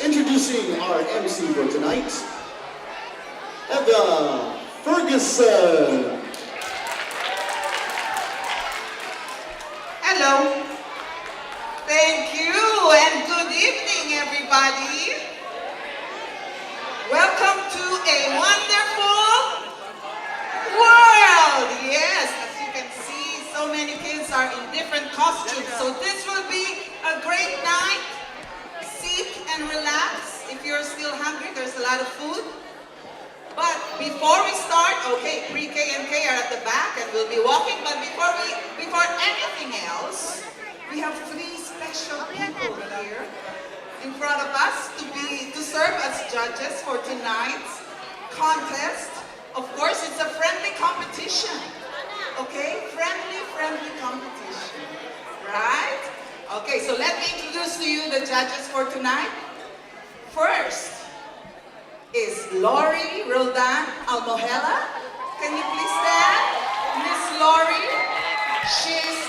Introducing our MC for tonight, Eva Ferguson. Hello. Thank you and good evening, everybody. Welcome to a wonderful world. Yes, as you can see, so many kids are in different costumes. So this will be a great night. Sit and relax. If you're still hungry, there's a lot of food. But before we start, okay, pre-K and K are at the back and we'll be walking. But before anything else, we have three special people here in front of us to serve as judges for tonight's contest of competition. Okay? Friendly competition. Right? Okay, so let me introduce to you the judges for tonight. First is Lori Roldan Almojela. Can you please stand? Miss Lori. She's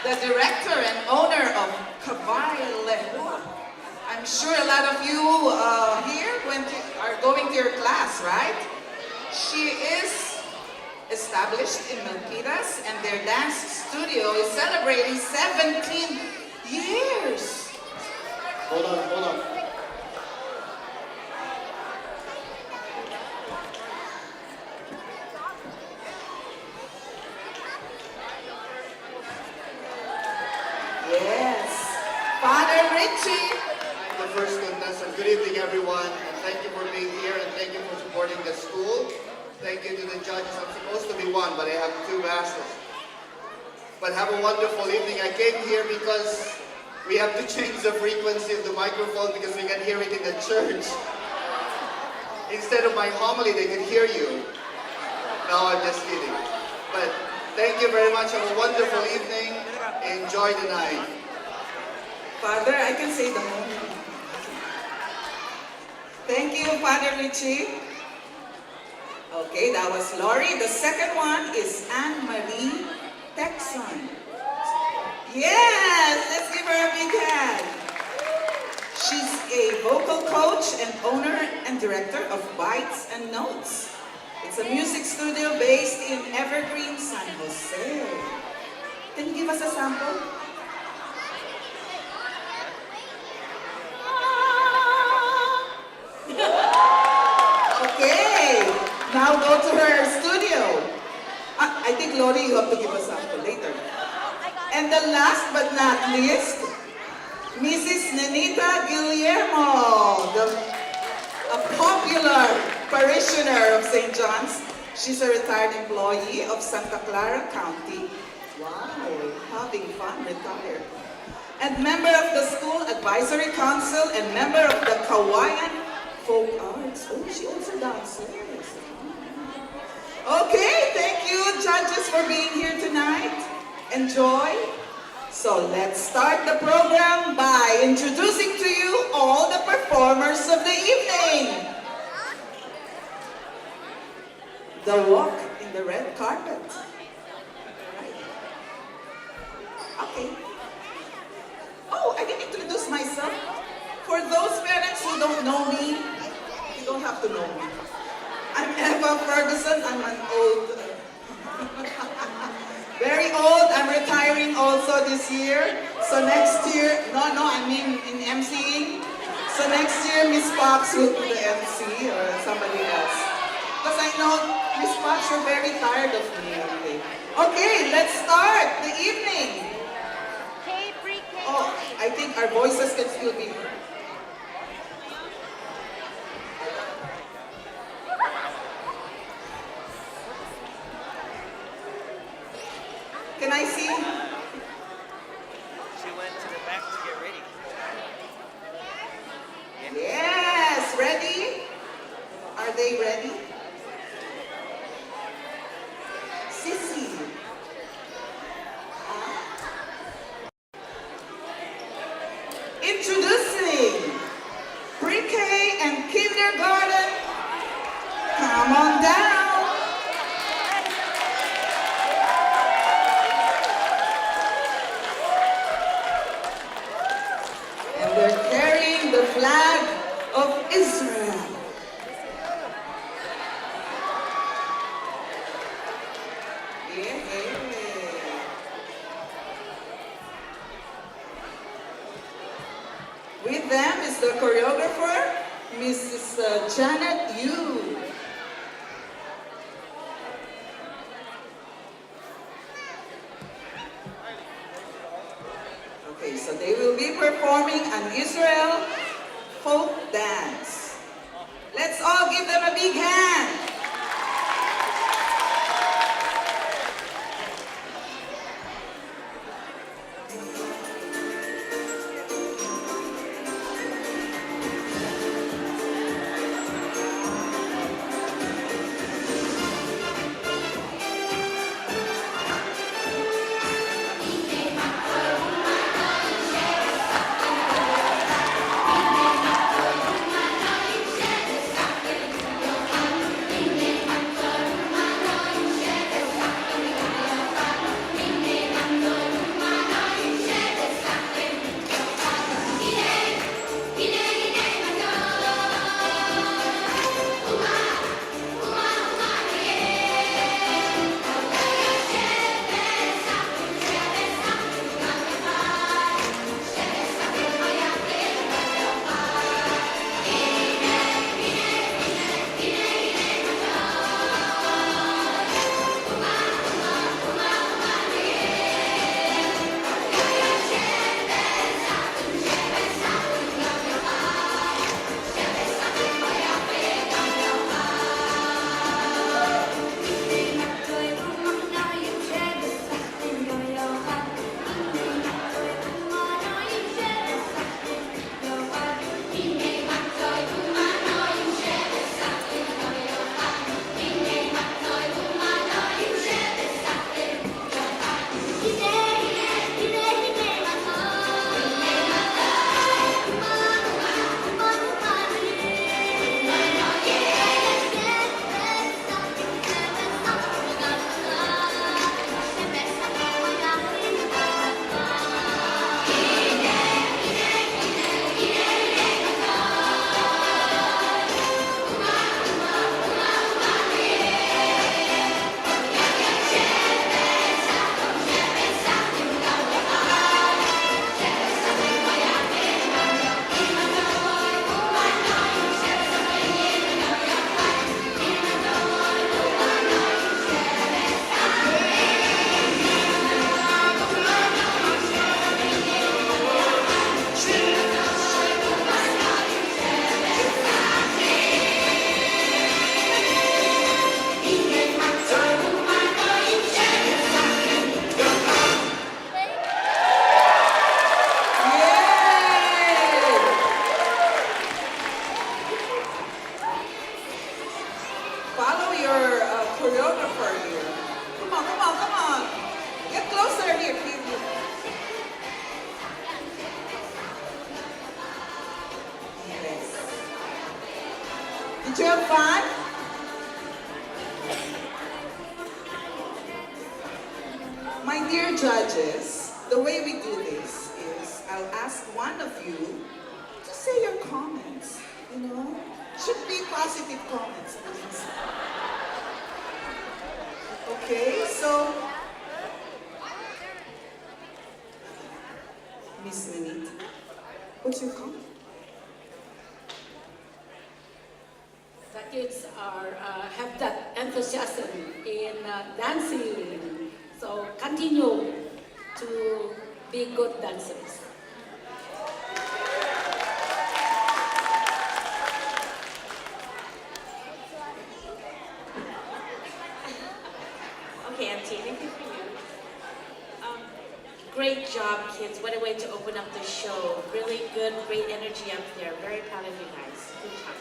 the director and owner of Caballejo. I'm sure a lot of you here are going to your class, right? She is established in Milpitas, and their dance studio is celebrating 17 years. Hold on. Yes. Father Richie. I'm the first contestant. Good evening, everyone, and thank you for being here, and thank you for supporting the school. Thank you to the judges. I'm supposed to be one, but I have two masters. But have a wonderful evening. I came here because we have to change the frequency of the microphone because we can hear it in the church. Instead of my homily, they can hear you. No, I'm just kidding. But thank you very much. Have a wonderful evening. Enjoy the night. Father, I can say the homily. Thank you, Father Richie. Okay, that was Lori. The second one is Anne-Marie Texon. Yes, let's give her a big hand. She's a vocal coach and owner and director of Bites and Notes. It's a music studio based in Evergreen, San Jose. Can you give us a sample? Okay, now go to her studio. I think Lori, you have to give a sample later. And the last but not least, Mrs. Nenita Guillermo, a popular parishioner of St. John's. She's a retired employee of Santa Clara County. Wow, having fun, retired. And member of the School Advisory Council and member of the Kawayan Folk Arts. Oh, she also dances. Okay, thank you, judges, for being here tonight. Enjoy. So let's start the program by introducing to you all the performers of the evening. The walk in the red carpet. Right. Okay. Oh, I didn't introduce myself. For those parents who don't know me, you don't have to know me. I'm Eva Ferguson. I'm an old, very old. I'm retiring also this year. So next year, I mean in MCing. So next year, Miss Pops will be the MC or somebody else. Because I know Miss Pops, you're very tired of me. Okay, let's start the evening. Oh, I think our voices can still be heard. Can I see? She went to the back to get ready. Yes, ready? Are they ready? Sissy. Introducing pre-K and kindergarten. Come on down. And they're carrying the flag of Israel. Yeah. With them is the choreographer, Mrs. Janet Yu. Okay, so they will be performing an Israel folk dance. Let's all give them a big hand. your choreographer here. Come on, come on, come on. Get closer here, kid. Yes. Did you have fun? My dear judges, the way we do this is I'll ask one of you to say your comments, you know? Should be positive comments, please. Okay, so Miss Minita, what's your comment? The kids have that enthusiasm in dancing, so continue to be good dancers. Okay, Auntie, anything for you. Great job, kids. What a way to open up the show. Really good, great energy up there. Very proud of you guys. Good job.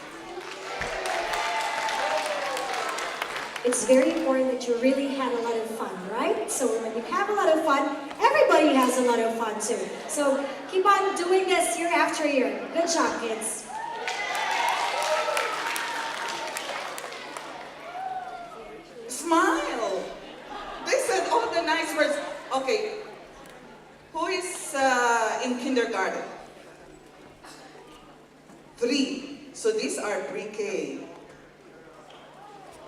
It's very important that you really had a lot of fun, right? So when you have a lot of fun, everybody has a lot of fun too. So keep on doing this year after year. Good job, kids. Smile. They said all the nice words. Okay, who is in kindergarten? 3. So these are pre-K.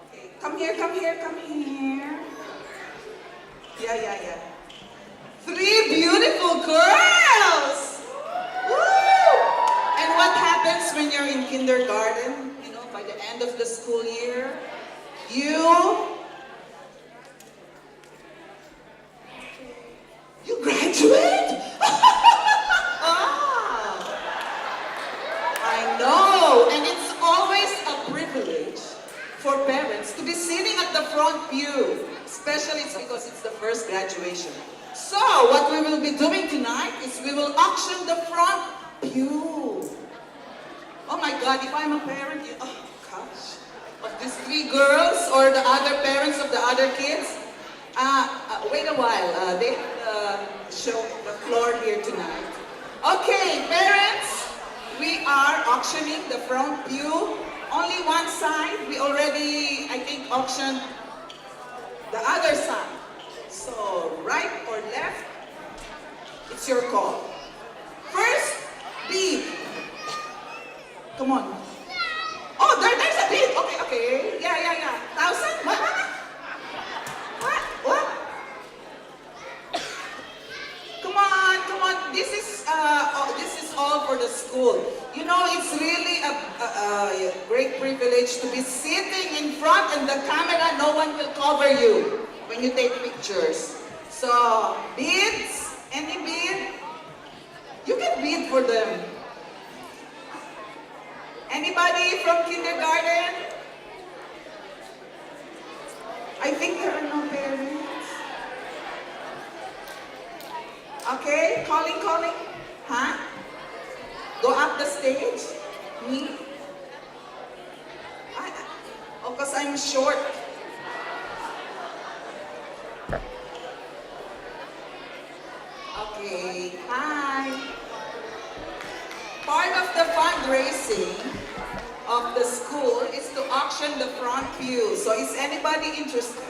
Okay, come here, come here, come here. Yeah. 3 beautiful girls! Woo! And what happens when you're in kindergarten? You know, by the end of the school year, you graduate? Ah, I know, and it's always a privilege for parents to be sitting at the front pew, especially it's because it's the first graduation. So what we will be doing tonight is we will auction the front pew. Oh my God, if I'm a parent, oh gosh, of these 3 girls or the other parents of the other kids, wait a while, they show the floor here tonight. Okay, parents, we are auctioning the front pew. Only one side, we already, I think, auctioned the other side. So, right or left, it's your call. First, bid. Come on. Oh, there's a bid. Okay. Yeah. 1,000? What? Come on. This is all for the school. You know, it's really a great privilege to be sitting in front and the camera, no one will cover you when you take pictures. So, bids? Any bid? You can bid for them. Anybody from kindergarten? I think there are no parents. Okay, calling. Huh? Go up the stage? Me? Oh, because I'm short. Okay, hi. Part of the fundraising of the school is to auction the front pew. So is anybody interested?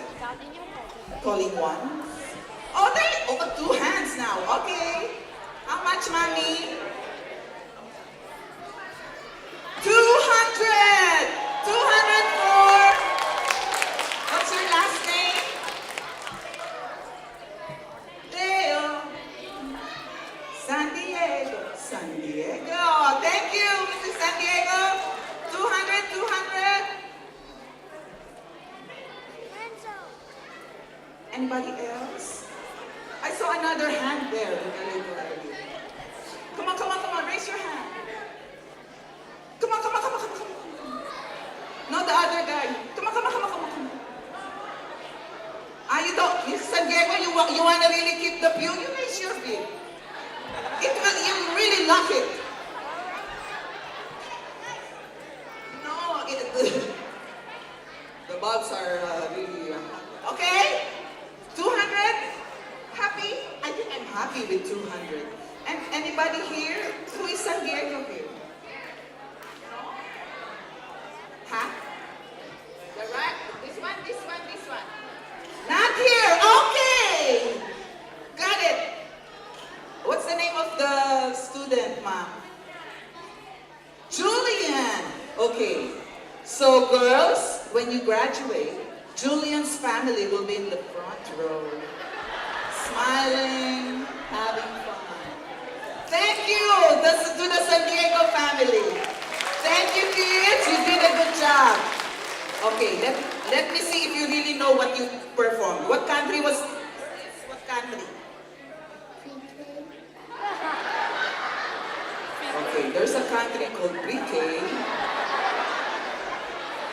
Calling one. Oh, 2 hands now. Okay. How much, mommy? 200! 200 for... What's your last name? Leo. San Diego. Thank you, Mrs. San Diego. 200. Anybody else? I saw another hand there. Come on, raise your hand. Come on. No, the other guy. Come on. You don't, Mrs. San Diego, you want to really keep the pew? You raise your bid. You really lock it. No, the bulbs are really... okay? 200? Happy? I think I'm happy with 200. And anybody here? Who is San Diego here? Huh? The right? This one, this one, this one. Not here. Okay. Got it. What's the name of the student, ma'am? Julian. Okay. So girls, when you graduate, Julian's family will be in the front row. Smiling, having fun. Thank you to the San Diego family. Thank you, kids. You did a good job. Okay, let me see if you really know what you performed. What country was this? What country? Okay, there's a country called Pre-K.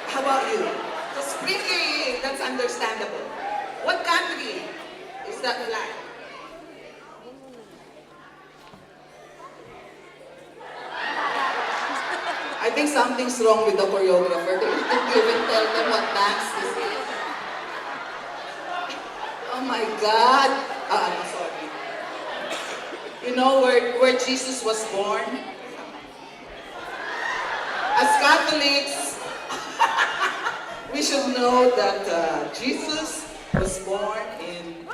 How about you? Because Pre-K, that's understandable. What country is that flag? I think something's wrong with the choreographer. They didn't even tell them what dance this is. Oh my God. I'm sorry. You know where Jesus was born? As Catholics, we should know that Jesus was born in...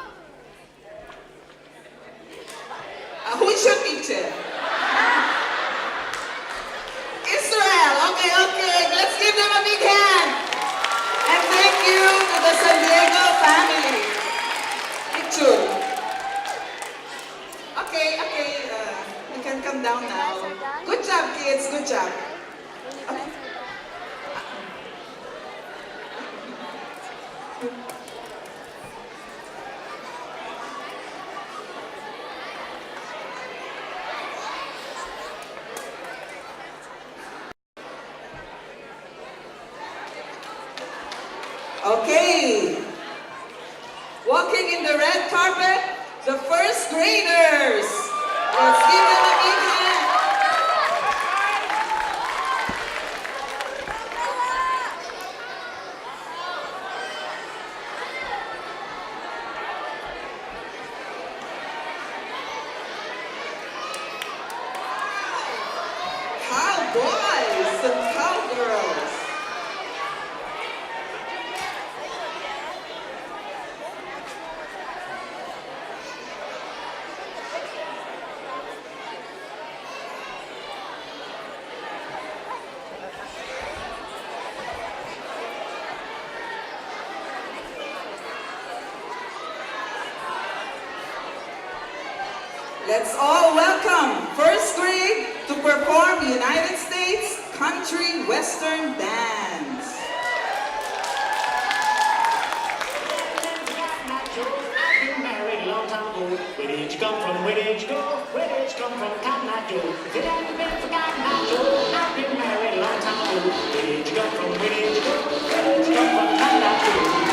who is your teacher? Israel. Okay. Let's give them a big hand. And thank you to the San Diego family. Picture. Okay. You can come down now. Good job, kids. Good job. Okay. Okay. Walking in the red carpet, the first graders. Let's give them a big hand. Cowboys and cowgirls. Let's all welcome first grade to perform United States Country Western Dance. I've been married a long time ago. Where did you come from? Where did you go? Where did you come from? Cotton Eye Joe. If it hadn't been for Cotton Eye Joe, I've been married a long time ago. Where did you come from? Where did you go? Where did you come from? Cotton Eye Joe.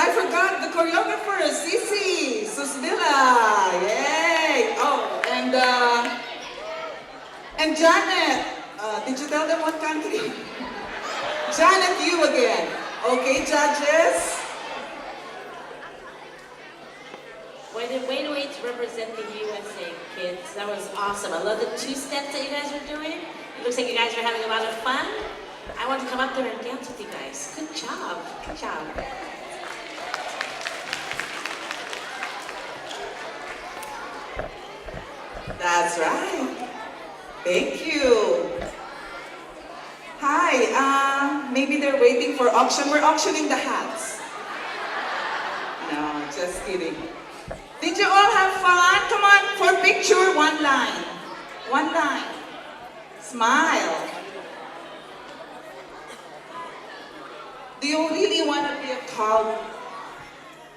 I forgot the choreographer, Sisi Susvilla. Yay! Oh, and Janet. Did you tell them what country? Janet, you again. Okay, judges. Way to represent the USA, kids. That was awesome. I love the two steps that you guys are doing. It looks like you guys are having a lot of fun. I want to come up there and dance with you guys. Good job. Good job. That's right. Thank you. Hi, maybe they're waiting for auction. We're auctioning the hats. No, just kidding. Did you all have fun? Come on, for picture, one line. One line. Smile. Do you really want to be a cow?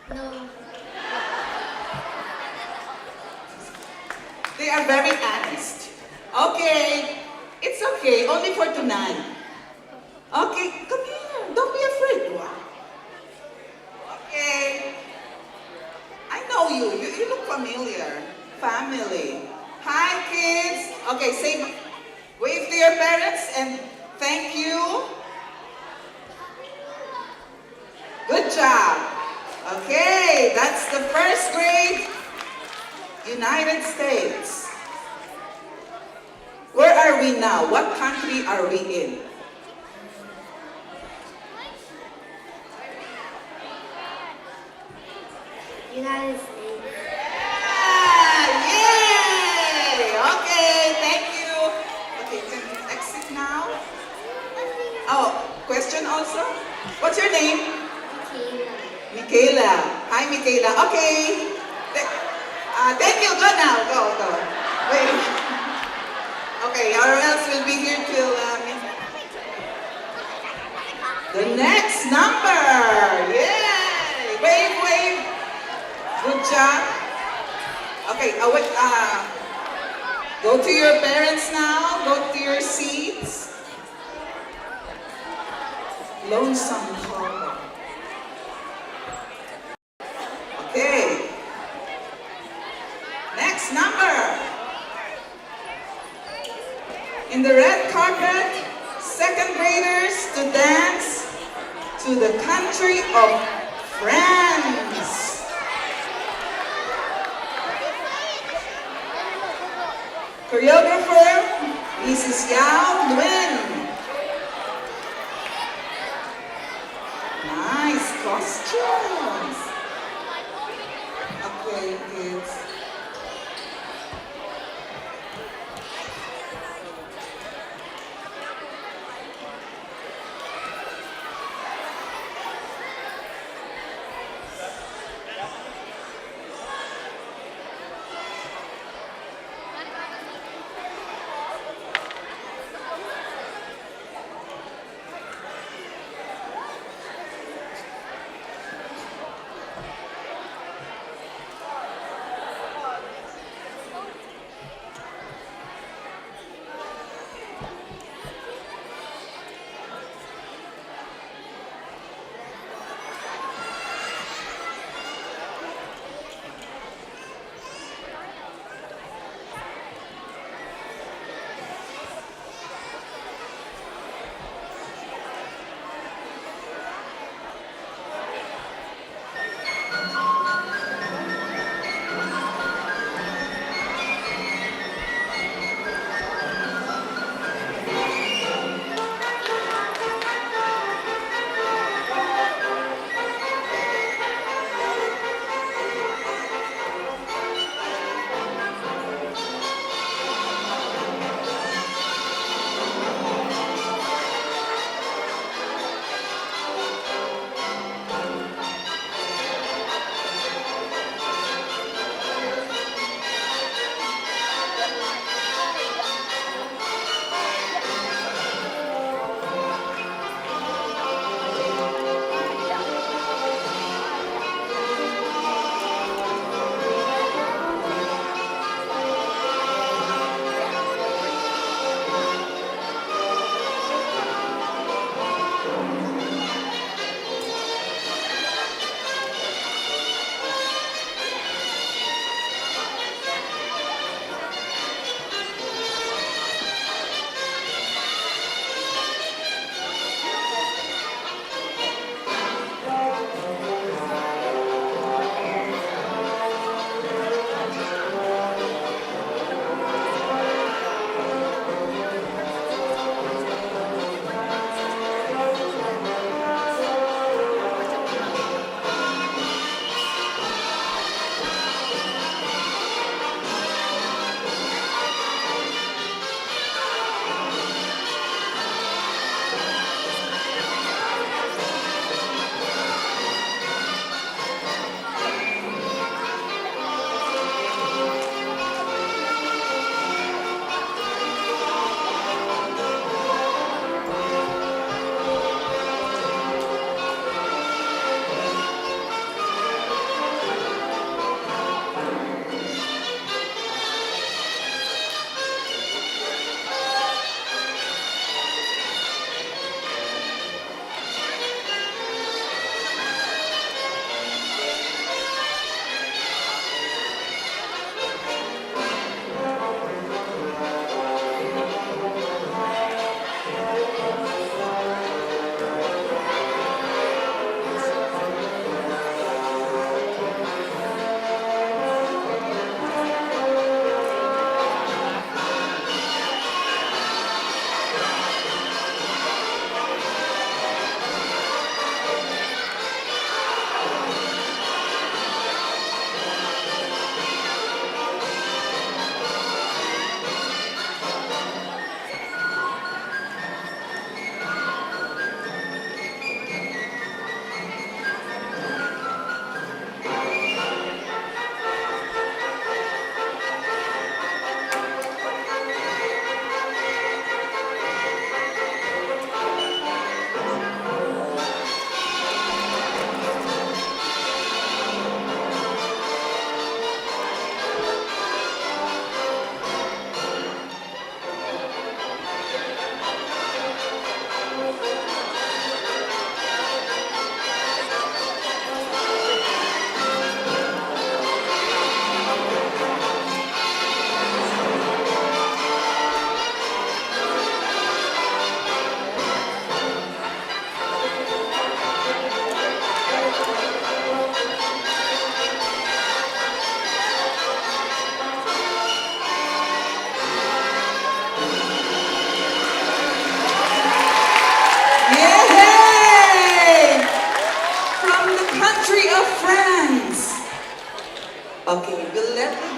No. They are very honest. Okay, it's okay, only for tonight. Okay, come here, don't be afraid. Okay. I know you look familiar. Family. Hi, kids. Okay, say, wave to your parents and thank you. Good job. Okay, that's the first grade, United States. Where are we now? What country are we in? United States. Yay! Okay, thank you. Okay, can you exit now? Oh, question also? What's your name? Michaela. Hi, Michaela. Okay. Thank you. Go now. Go. Wait. Okay, or else we'll be here till the next number. Yay! Wave. Good job. Okay, wait. Go to your parents now. Go to your seats. Lonesome Harbor. Okay. Next number. In the red carpet, second graders to dance to the country of France. Choreographer, Mrs. Yao Nguyen. Nice costumes. Okay, kids.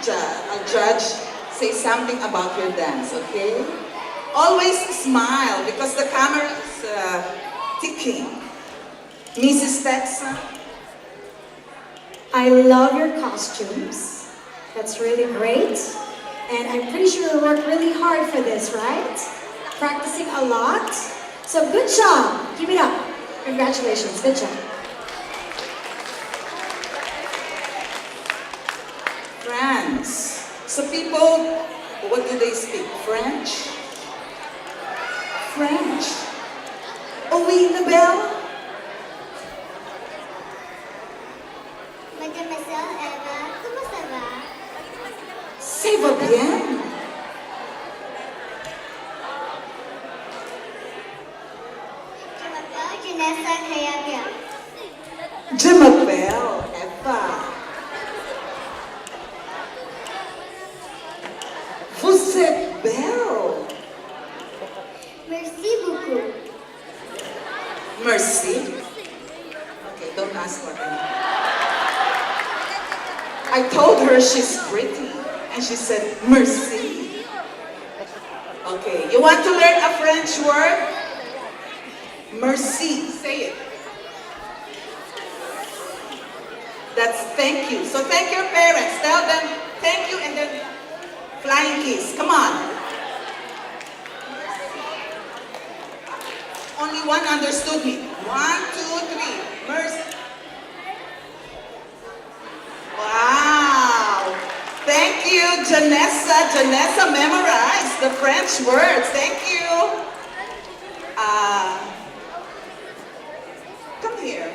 judge say something about your dance, okay? Always smile because the camera is ticking. Mrs. Texan, I love your costumes. That's really great. And I'm pretty sure you worked really hard for this, right? Practicing a lot. So good job. Keep it up. Congratulations. Good job. France. So people, what do they speak? French? French. Oh, oui, Nabel? Mademoiselle Eva, comment ça va? Ça va bien. Je m'appelle Janessa Kayabia. Je m'appelle Eva. Vous êtes belle. Merci beaucoup. Mercy. Okay, don't ask what I mean. I told her she's pretty, and she said, merci. Okay, you want to learn a French word? Merci. Say it. That's thank you. So thank your parents. Tell them thank you and then flying kiss. Come on. Only one understood me. 1, 2, 3. Mercy. Wow. Thank you, Janessa. Janessa memorized the French words. Thank you. Come here.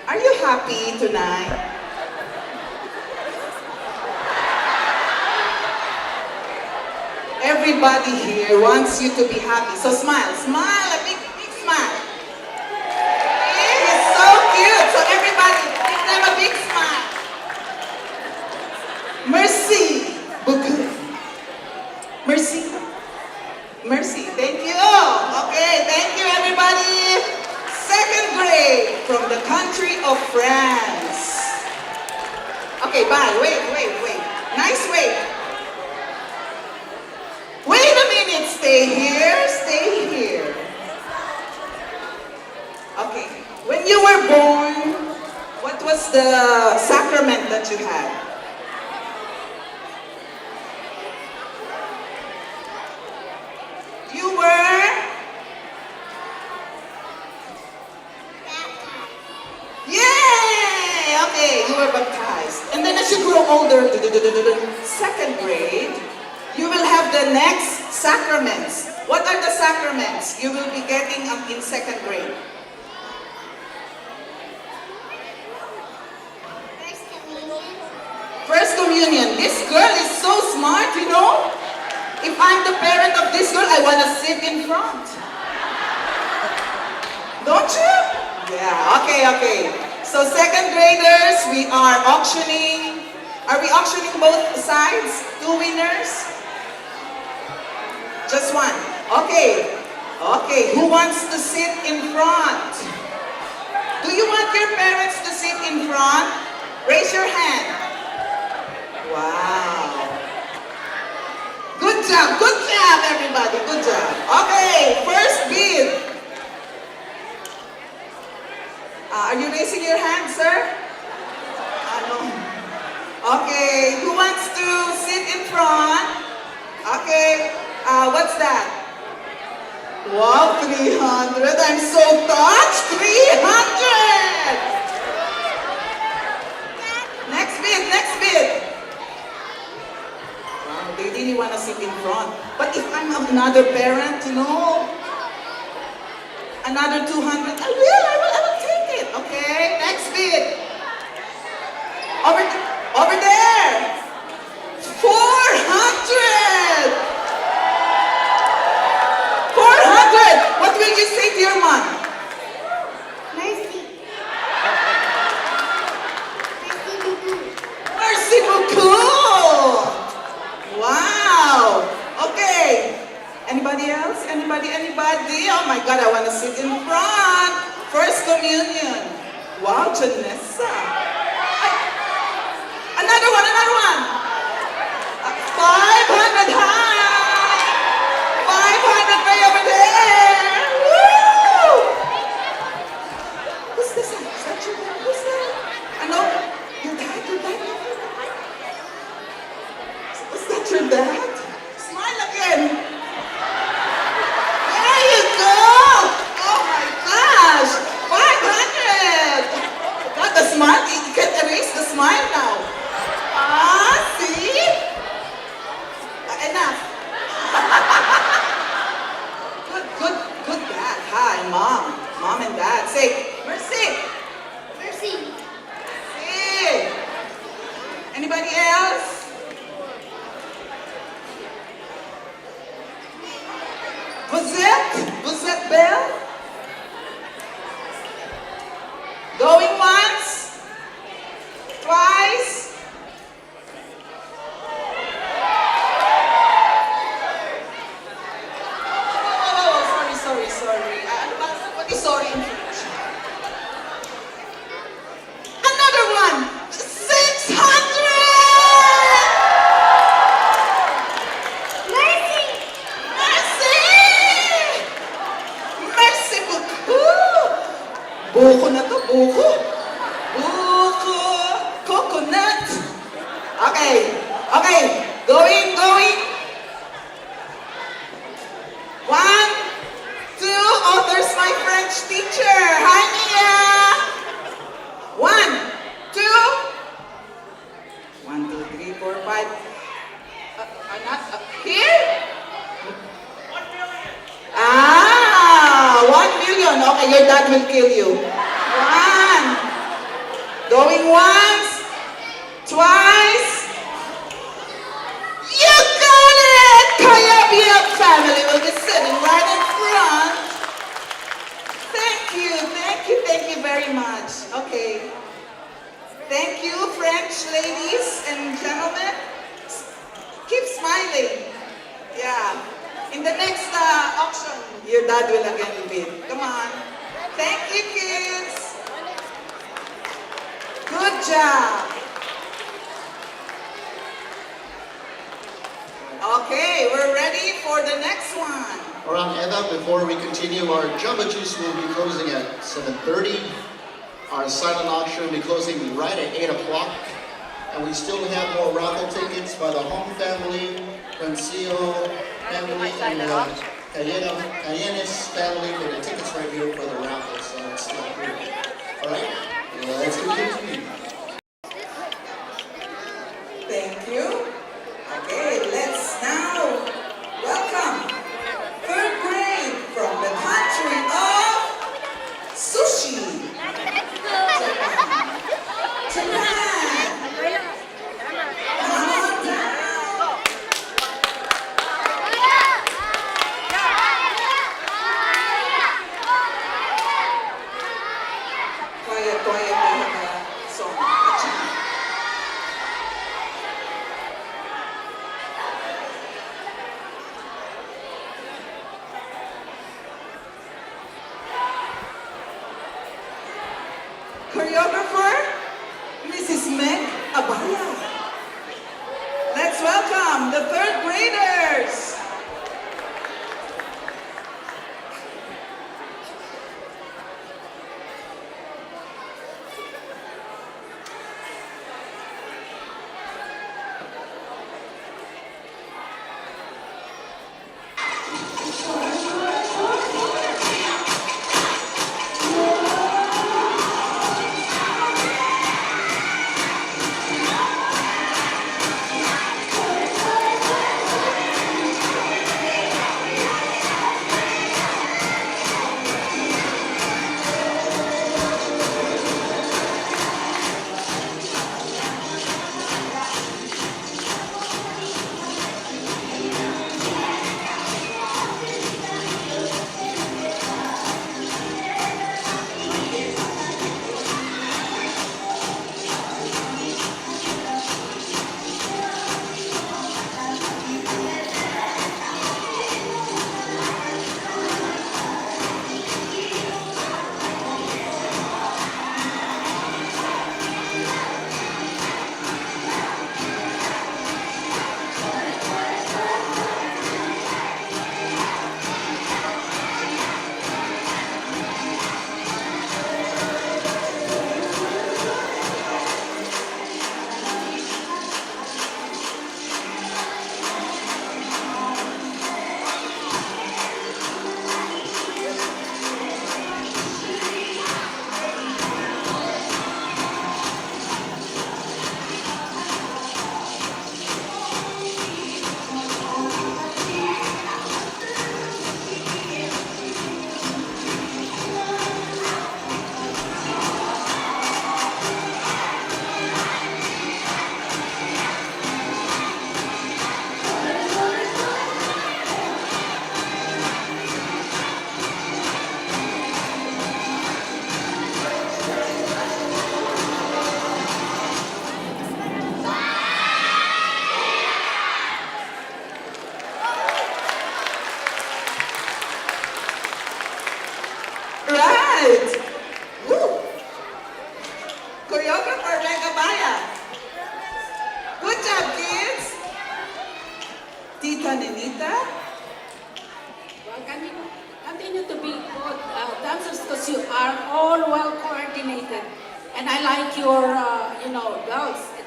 Are you happy tonight? Everybody here wants you to be happy. So smile. Smile. A big, big smile. It's so cute. So everybody, give them a big smile. Merci beaucoup. Merci. Mercy. Thank you. Okay, thank you everybody. Second grade from the country of France. Okay, bye. Wait. Nice wait. Wait a minute. Stay here. Okay. When you were born, what was the sacrament that you had? You were? Yay! Okay, you were baptized. And then as you grow older, second grade, you will have the next sacraments. What are the sacraments you will be getting in second grade? First communion. First communion. This girl is so smart, you know? If I'm the parent of this girl, I want to sit in front. Don't you? Yeah, okay. So second graders, we are auctioning. Are we auctioning both sides? 2 winners? Just one. Okay. Who wants to sit in front? Do you want your parents to sit in front? Raise your hand. Wow. Good job, everybody. Good job. Okay, first bid. Are you raising your hand, sir? No. Okay, who wants to sit in front? Okay, what's that? Wow, 300. I'm so touched. 300. Next bid. Wow, they really want to sit in front. But if I'm another parent, you know, another 200, I will take it. Okay, next bid. Over there. 400. 400. What will you say to your mom? Merci. Merci beaucoup. Merci beaucoup. Wow. Okay. Anybody else? Anybody? Oh my God, I want to sit in front. First communion. Wow, Janessa. Ay, another one, another one. 500 high. 500 way over there. Woo! Who's this? Is that your dad? Who's that? Ano? Your dad? Your dad? Is that your dad? Smile again. There you go. Oh my gosh. 500. God, the smile. You can't erase the smile now. Ah, see? Enough. Good dad. Hi, mom. Mom and dad. Say, Mercy. Mercy. Hey. Anybody else? Buzette Bell? Going once? Twice? Oh, sorry. What is sorry in French? Another one! 600! Mercy. Merci beaucoup! Buko na to, buko. Buko. Coconut. Okay. Going. 1, 2. Oh, there's my French teacher. Hi, Mia. 1, 2. 1, 2, 3, 4, 5. Not here? 1 million. 1 million. Okay, your dad will kill you. 1. Going once. Twice. You got it! Kayabiak family will be sitting right in front. Thank you very much. Okay. Thank you, French ladies and gentlemen. Keep smiling. Yeah. In the next auction, your dad will again win. Come on. Thank you, kids. Good job. Okay, we're ready for the next one. Alright, Eva, before we continue, our Jumbo Juice will be closing at 7:30. Our silent auction will be closing right at 8 o'clock. And we still have more raffle tickets by the Home family, Francio family, and Cayenes family. For the tickets right here for the raffle, so it's still here. Alright, let's continue. Thank you. Okay, let's now welcome third grade from the country of sushi. Japan. Come on down. Quiet, we have a song. Choreographer, Mrs. Meg Abaya. Let's welcome the third graders. Right. Woo. Choreographer Regabaya. Good job, kids. Tita Nenita. Well, continue to be good dancers because you are all well coordinated. And I like your, girls. It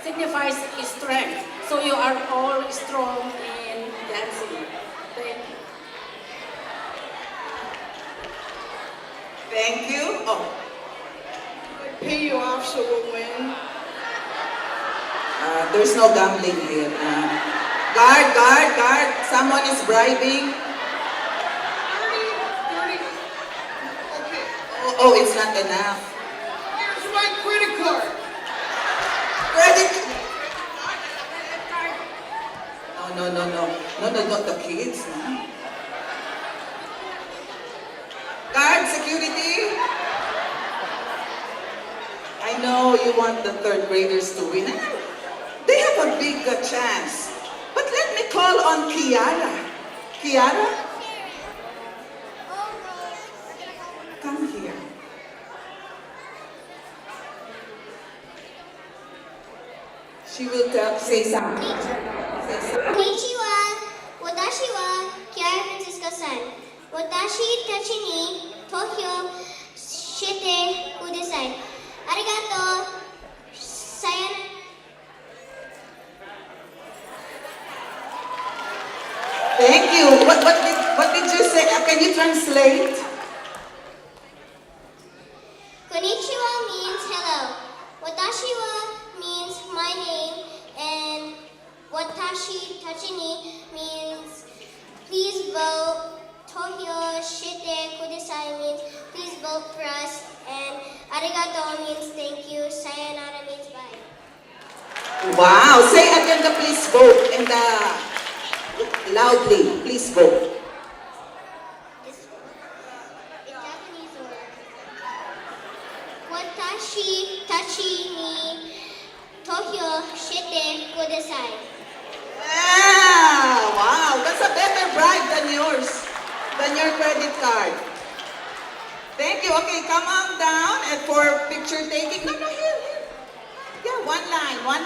signifies strength. So you are all strong in dancing. Thank you. Thank you. Oh, Pay you off so we'll win. there's no gambling here. Guard. Someone is bribing. 30. Okay. Oh, it's not enough. Here's my credit card. Credit. No, not the kids. No. Guard, security. I know you want the third graders to win. They have a big chance. But let me call on Kiara. Kiara, come here. She will say something. Say something. Konnichiwa, watashi wa Kiara Francisco-san. Watashi tachi ni Tokyo shite kudasai. Arigato. Sayonara. Thank you. What did you say? Can you translate? Konnichiwa means hello. Watashi wa means my name. And watashi tachi ni means please vote. Tokyo shite kudasai means please vote for us. And arigato means thank you. Sayonara means bye. Wow. Say again the please vote and loudly. Please vote. In Japanese order. Watashi tachi ni Tokyo shite kudasai. Yeah. Wow. That's a better bribe than yours. Than your credit card. Thank you. Okay, come on down and for picture taking. No, here. Yeah, one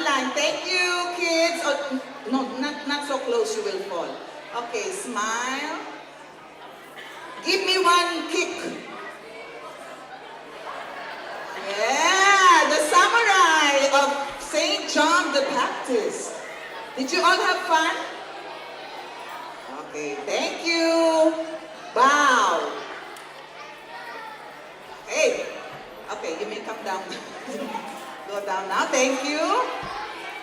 line. Thank you, kids. Oh, no, not so close, you will fall. Okay, smile. Give me one kick. Yeah, the samurai of St. John the Baptist. Did you all have fun? Okay, thank you. Bow. Hey, okay, you may come down. Go down now, thank you.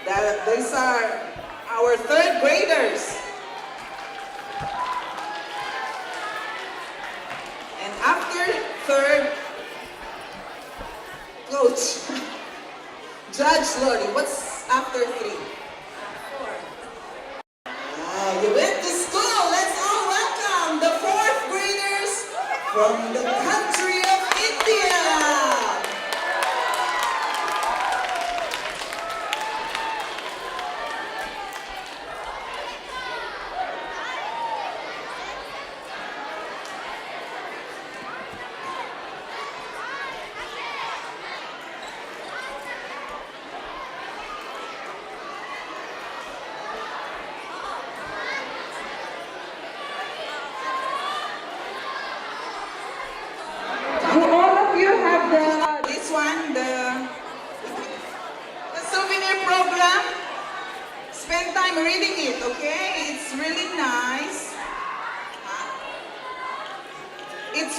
These are our third graders. And after third, coach, Judge Lori, what's after three? Wow, you went to school. Let's all welcome the fourth graders from the country of India. Do all of you have this one, the souvenir program? Spend time reading it, okay? It's really nice. It's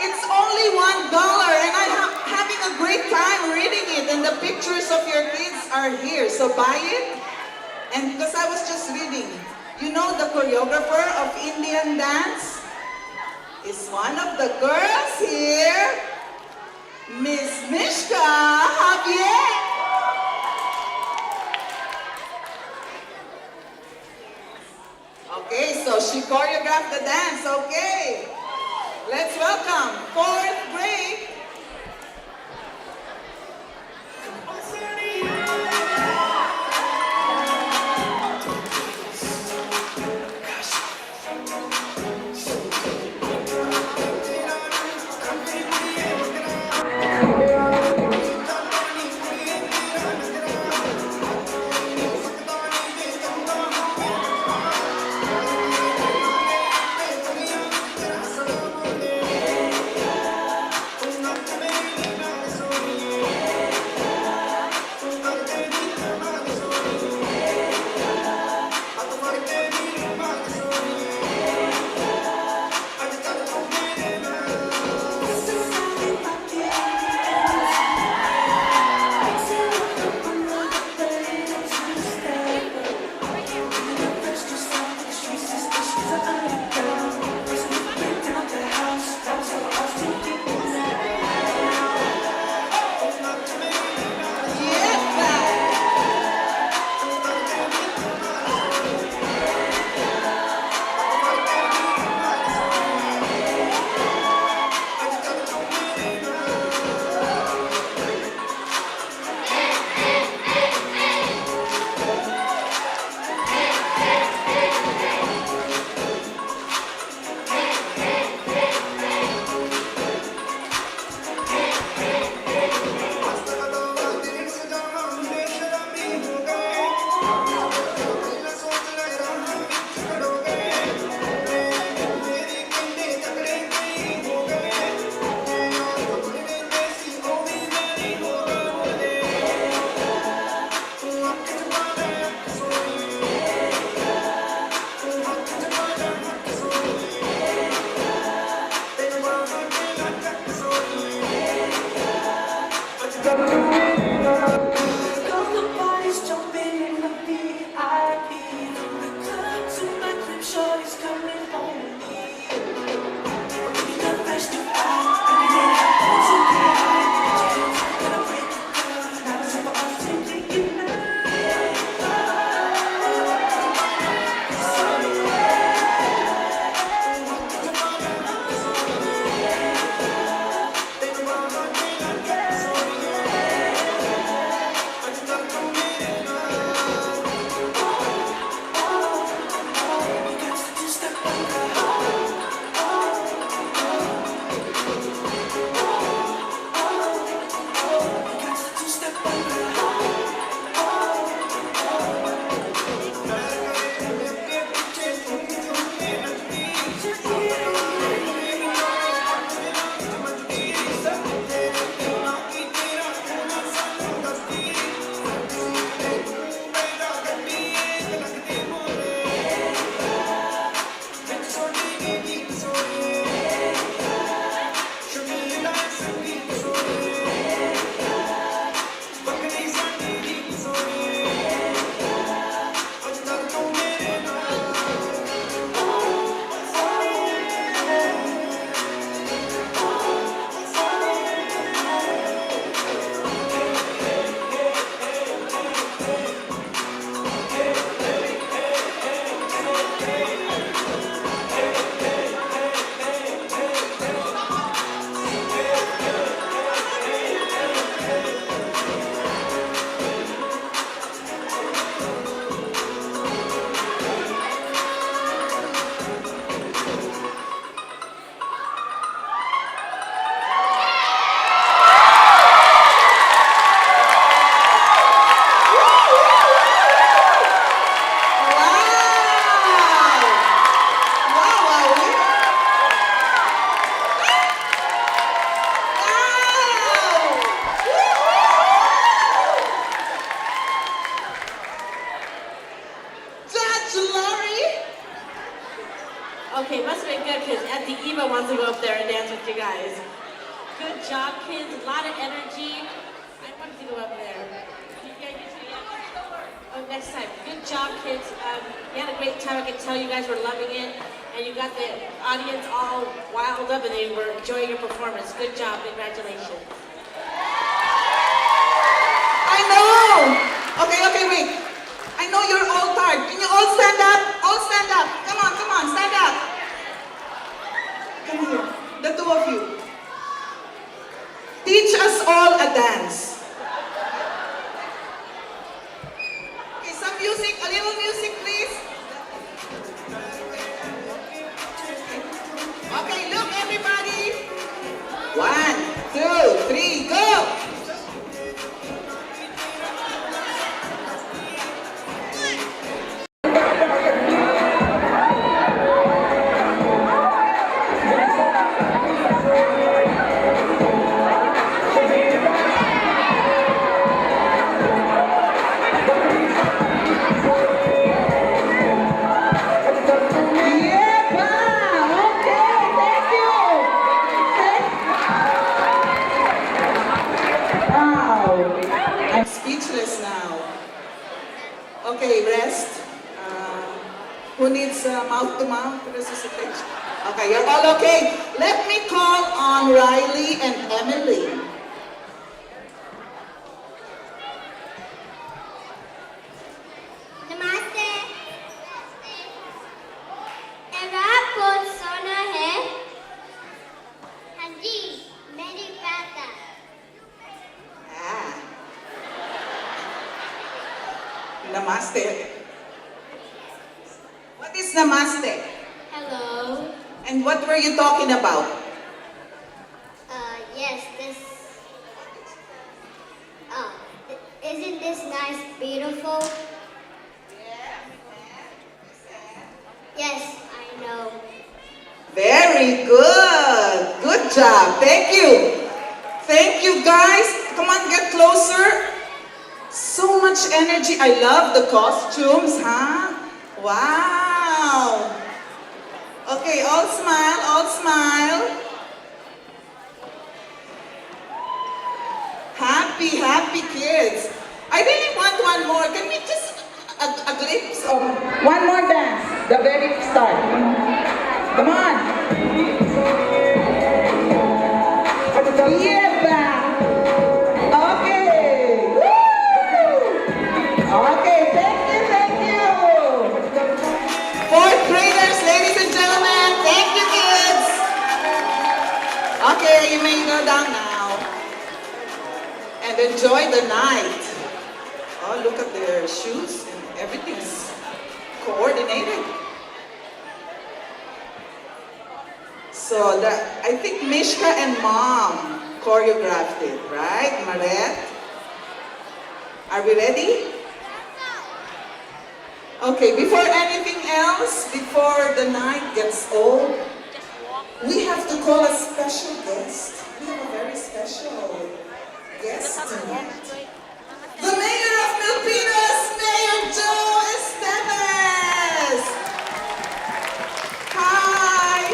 it's only $1 and I'm having a great time reading it and the pictures of your kids are here. So buy it. And because I was just reading, you know the choreographer of Indian dance? Is one of the girls here, Miss Mishka Javier. Okay, so she choreographed the dance, okay. Let's welcome 4th grade. Okay, must have been good because Auntie Eva wants to go up there and dance with you guys. Good job, kids. A lot of energy. I wanted to go up there. Oh, next time. Good job, kids. You had a great time. I could tell you guys were loving it. And you got the audience all wild up and they were enjoying your performance. Good job. Congratulations. I know. Okay, wait. I know you're all tired. Can you all stand up? All stand up. Come on, stand up. Come here, the two of you. Teach us all a dance. Okay, some music, a little music, please. Okay, look, everybody. 1, 2, 3, go. I'm speechless now. Okay, rest. Who needs mouth-to-mouth resuscitation? Okay, you're all okay. Let me call on Riley and Emily. नमस्ते मेरा बहुत सोना है हाँ जी मेरी पाता Ah. Namaste. What is namaste? hello And what were you talking about? yes this isn't this nice beautiful yes I know Very good. Good job. Thank you. Thank you, guys. Come on, get closer. So much energy. I love the costumes, huh? Wow. Okay, all smile, all smile. Happy kids. I really want one more. Can we just a glimpse of one more dance? The very start. Come on. Yeah. Okay. Woo! Okay, thank you. Fourth graders, ladies and gentlemen, thank you, kids. Okay, you may go down now and enjoy the night. Oh, look at their shoes and everything's coordinated. So I think Mishka and Mom choreographed it, right, Maret? Are we ready? Okay, before anything else, before the night gets old, we have to call a special guest. We have a very special guest tonight. The Mayor of Milpitas, Mayor Joe Esteves! Hi!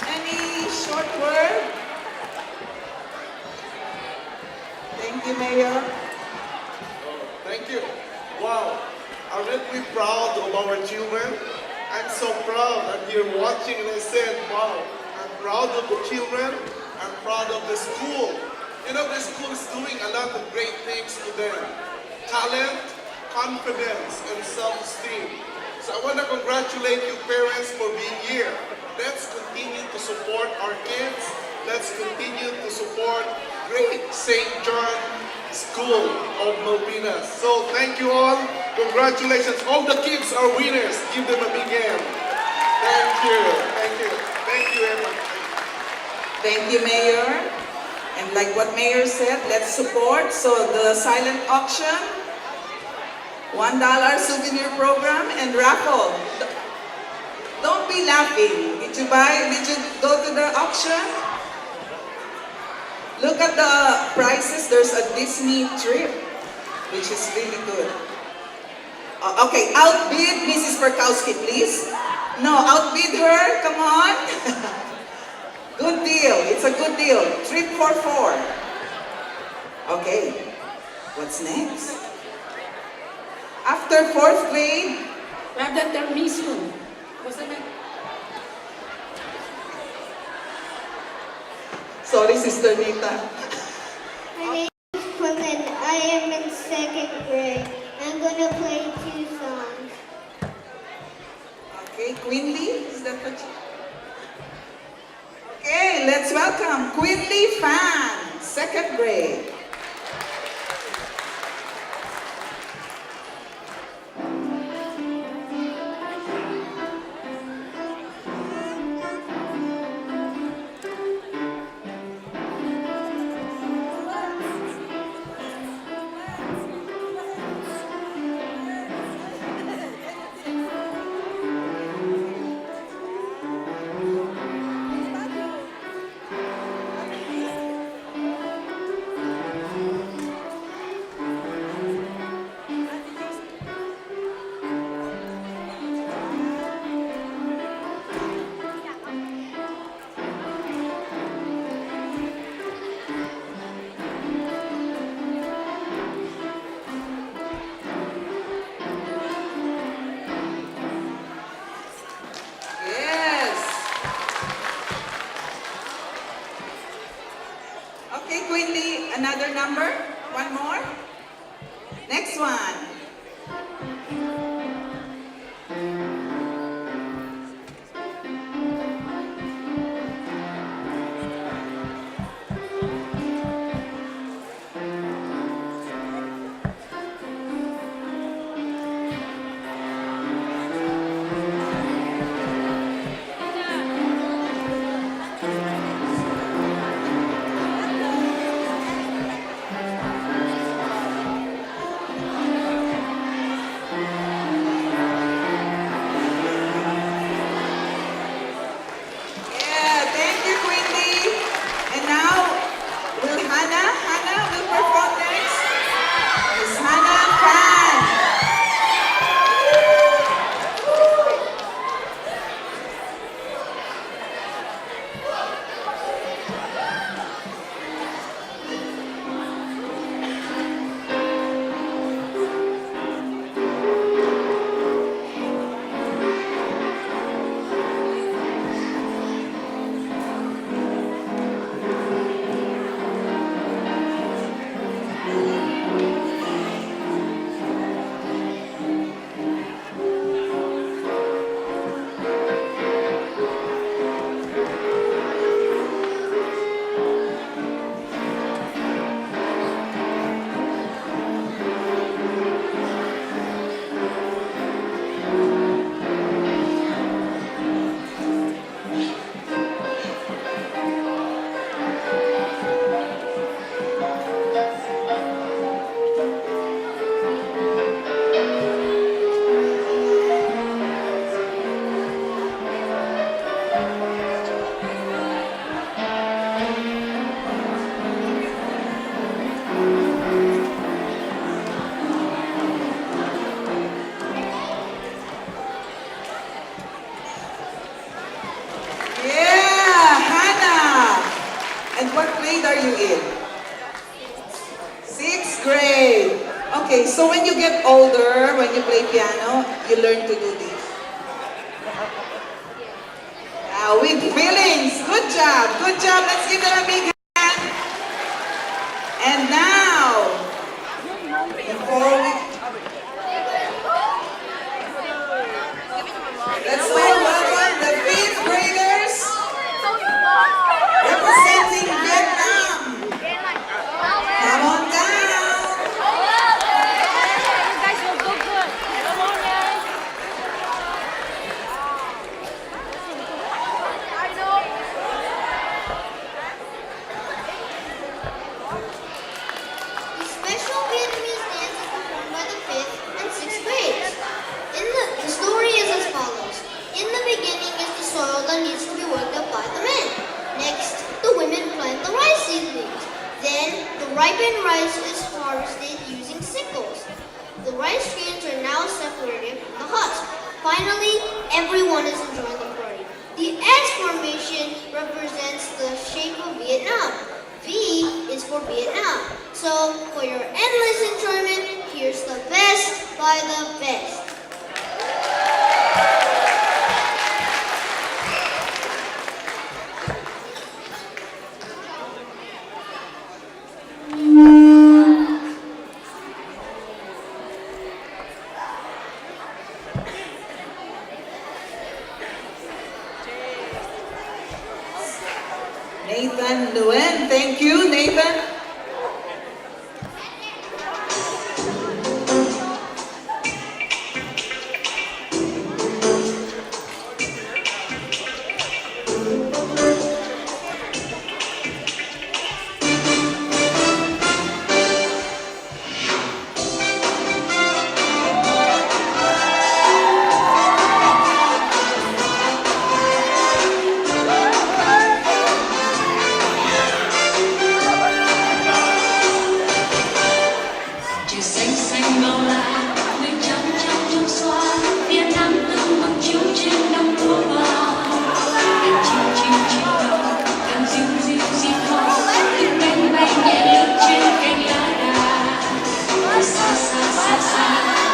Any short word? Thank you, Mayor. Thank you. Wow. I'm really proud of our children. I'm so proud. I'm here watching and I said, wow, I'm proud of the children. I'm proud of the school. You know, the school is doing a lot of great things to them. Talent, confidence, and self-esteem. So I want to congratulate you parents for being here. Let's continue to support our kids. Let's continue to support great St. John School of Milpitas. So thank you all. Congratulations. All the kids are winners. Give them a big hand. Thank you. Thank you. Thank you, Emma. Thank you, Mayor. And like what Mayor said, let's support. So the silent auction, $1 souvenir program, and raffle. Don't be laughing. Did you go to the auction? Look at the prices. There's a Disney trip, which is really good. Okay, outbid Mrs. Perkowski, please. No, outbid her, come on. Good deal, it's a good deal. 344. Okay, what's next? After fourth grade, We have the tiramisu. What's the name? sorry, Sister Nita. My name is Quinlan. I am in second grade. I'm gonna play 2 songs. Okay, Quinley, is that what you... Okay, let's welcome Quinley Fan, second grade. Yes. Okay, Quinley, another number? One more? Next one. Yeah, thank you, Quinley. And now, will Hannah will perform next. Miss Hannah Fan. Yeah, Hannah. And what grade are you in? Sixth grade. Okay, so when you get older, when you play piano, you learn to do this. With feelings. Good job. Good job. Let's give them a big hand. And now, before we... Let's all welcome the 5th graders representing Vietnam. Come on down. You guys will do good. Come on, guys. The special Vietnamese dance is performed by the 5th and 6th grades. The story is as follows. In the beginning is the soil that needs to be worked up by the men. Next, the women plant the rice seedlings. Then, the ripened rice is harvested using sickles. The rice grains are now separated Finally, everyone is enjoying the party. The X formation represents the shape of Vietnam. V is for Vietnam. So, for your endless enjoyment, here's the best by the best. Nathan Luen, thank you, Nathan. Trời xanh xanh bao la, mây trắng trắng trong xóa, tia nắng từng bằng chiếu trên đồng lúa vàng. Đàn chim chim chim đỏ, càng ríu ríu ríu đỏ, tiếng bay bay nhẹ lướt trên cành lá đà. Ở xa xa xa xa,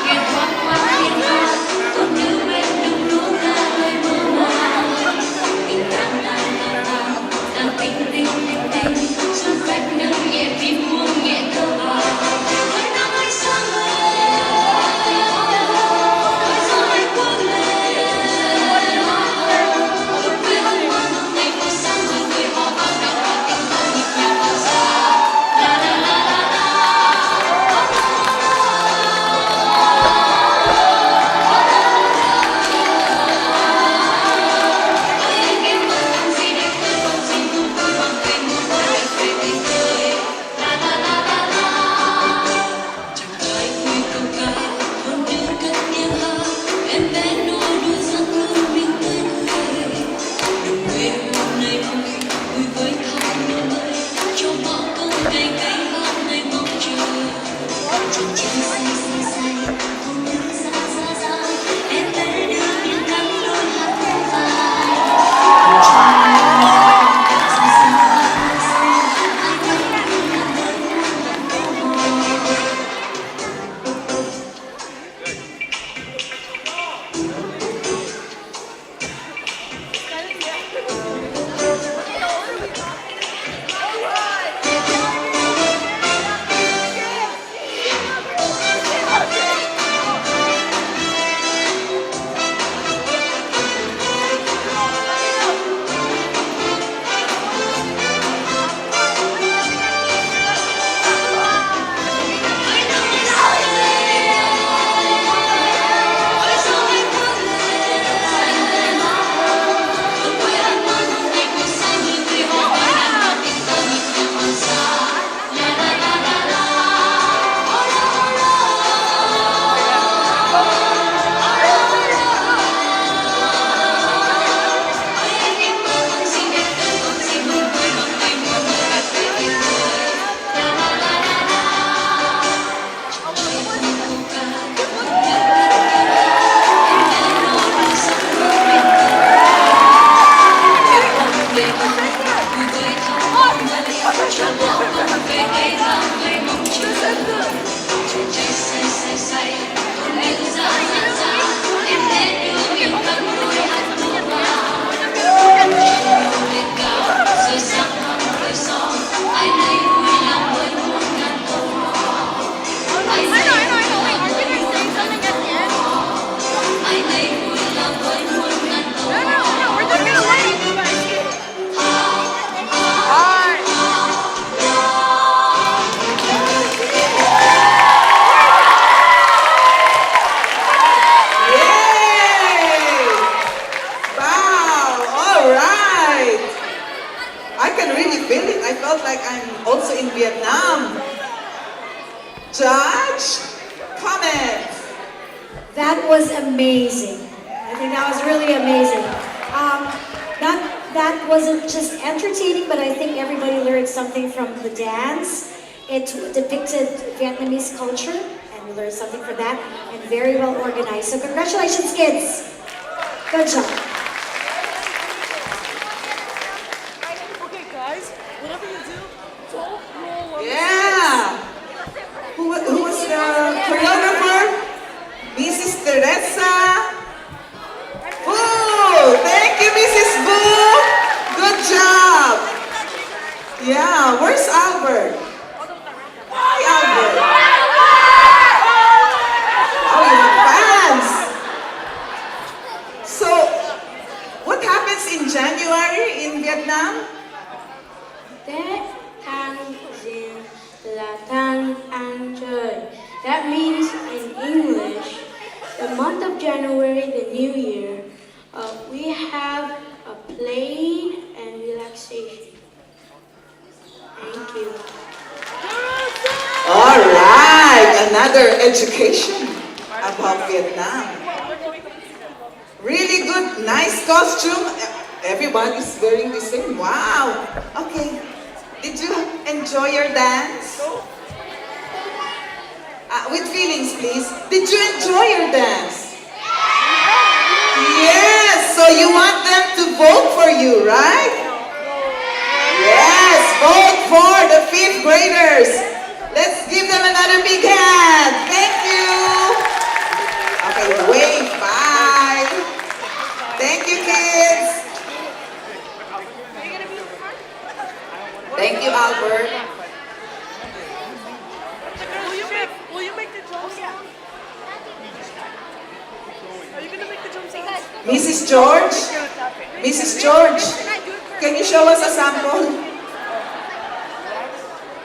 nghe thoáng thoáng tiếng hát, con nữ bên đồng lúa ca lời mơ màng. Tình tang tang tang tang, tang tinh tinh tinh tinh, du khách nâng nhẹ phím buông nhẹ cơ vàng. Vietnam. Judge, comments. That was amazing. I think that was really amazing. That wasn't just entertaining, but I think everybody learned something from the dance. It depicted Vietnamese culture, and we learn something from that, and very well organized. So congratulations, kids. Good job. Okay, guys, whatever you do, don't roll on Yeah. Who was the choreographer? Mrs. Teresa. Boo! Thank you, Mrs. Boo. Good job. Yeah, where's Albert? Hi, Albert. Oh, you have fans. So, what happens in January in Vietnam? Tết Thanh Dien là Thanh An Chơi. That means in English, the month of January, the new year, we have a playing and relaxation. Thank you. All right, another education about Vietnam. Really good, nice costume. Everybody's wearing the same. Wow. Okay. Did you enjoy your dance? With feelings, please. Did you enjoy your dance? Yes. So you want them to vote for you, right? Yes. Vote for the 5th graders. Let's give them another big hand. Thank you. Okay, wave. Bye. Thank you, kids. Thank you, Albert. Will you make the drum sound? Are you gonna make the drum sound? Mrs. George? Mrs. George, can you show us a sample?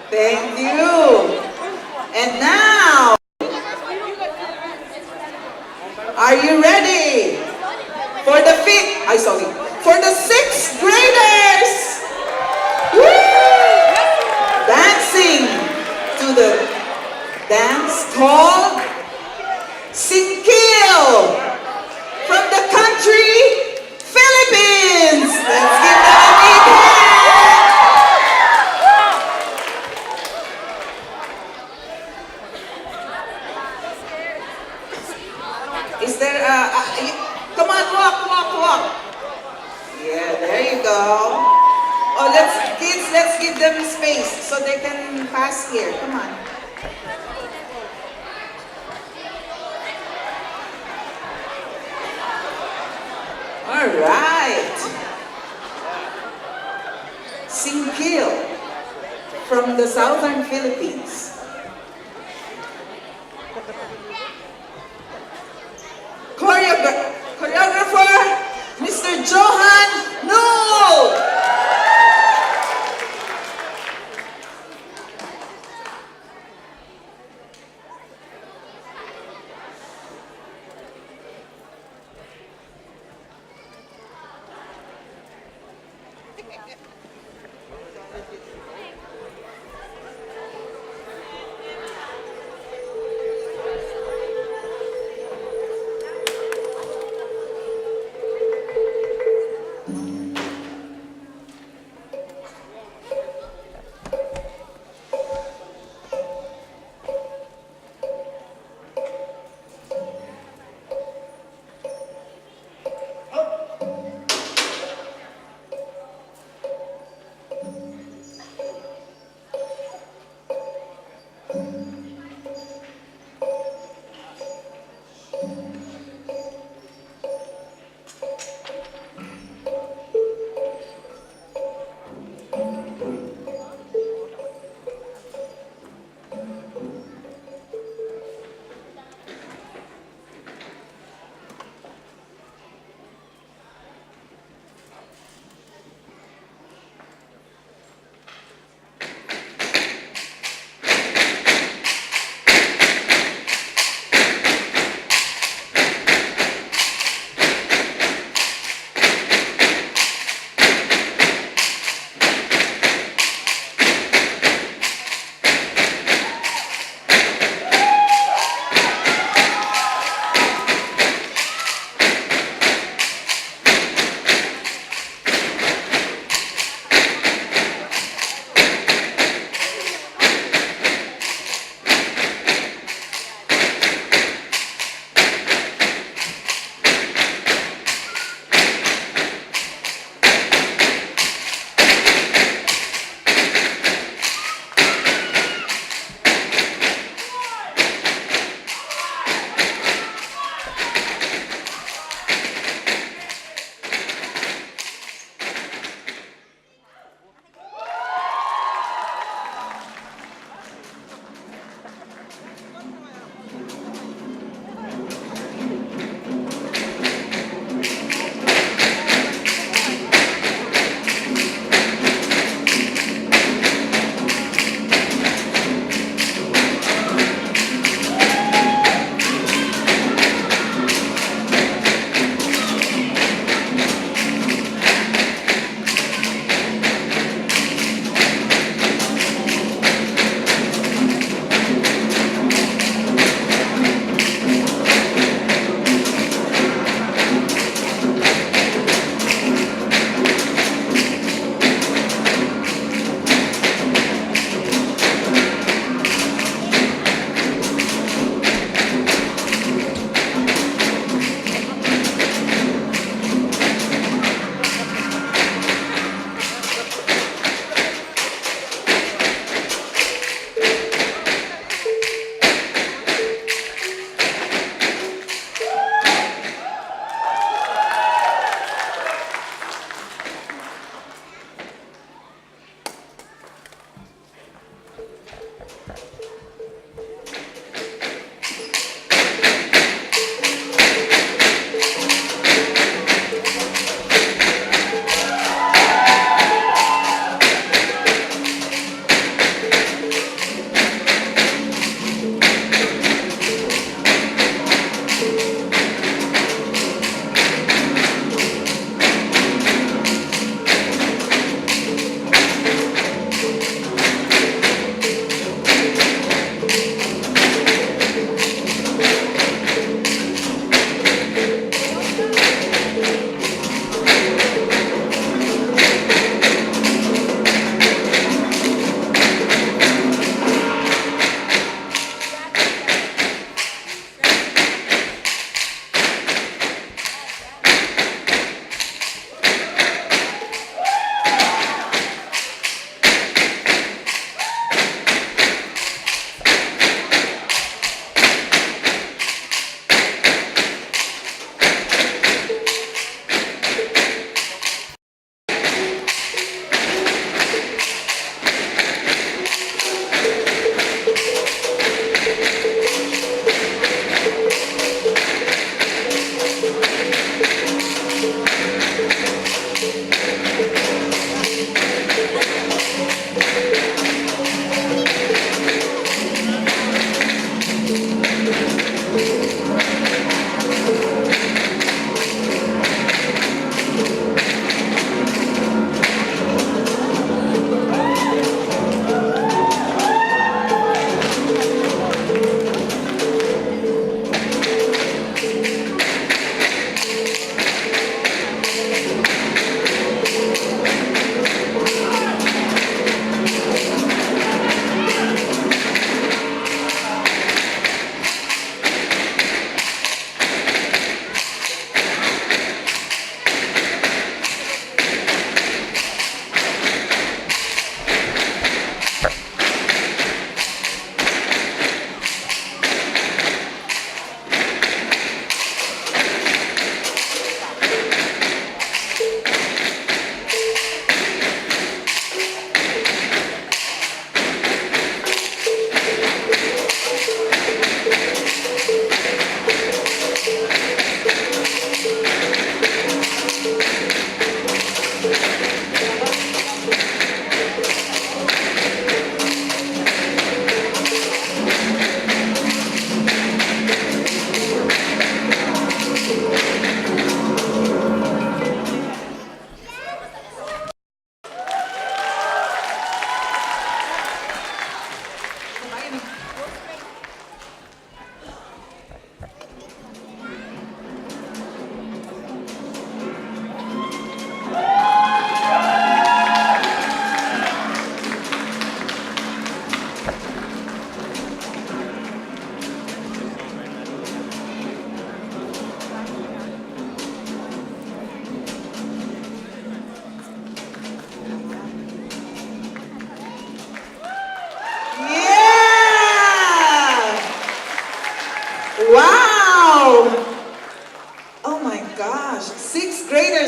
Thank you. And now, are you ready for the for the 6th graders? Woo! Dancing to the dance called Singkil from the country Philippines. Let's give them a big hand. Is there come on, walk. Yeah, there you go. Oh, let's give them space so they can pass here. Come on. All right. Singkil from the southern Philippines. Choreographer, Mr. Johan Noel.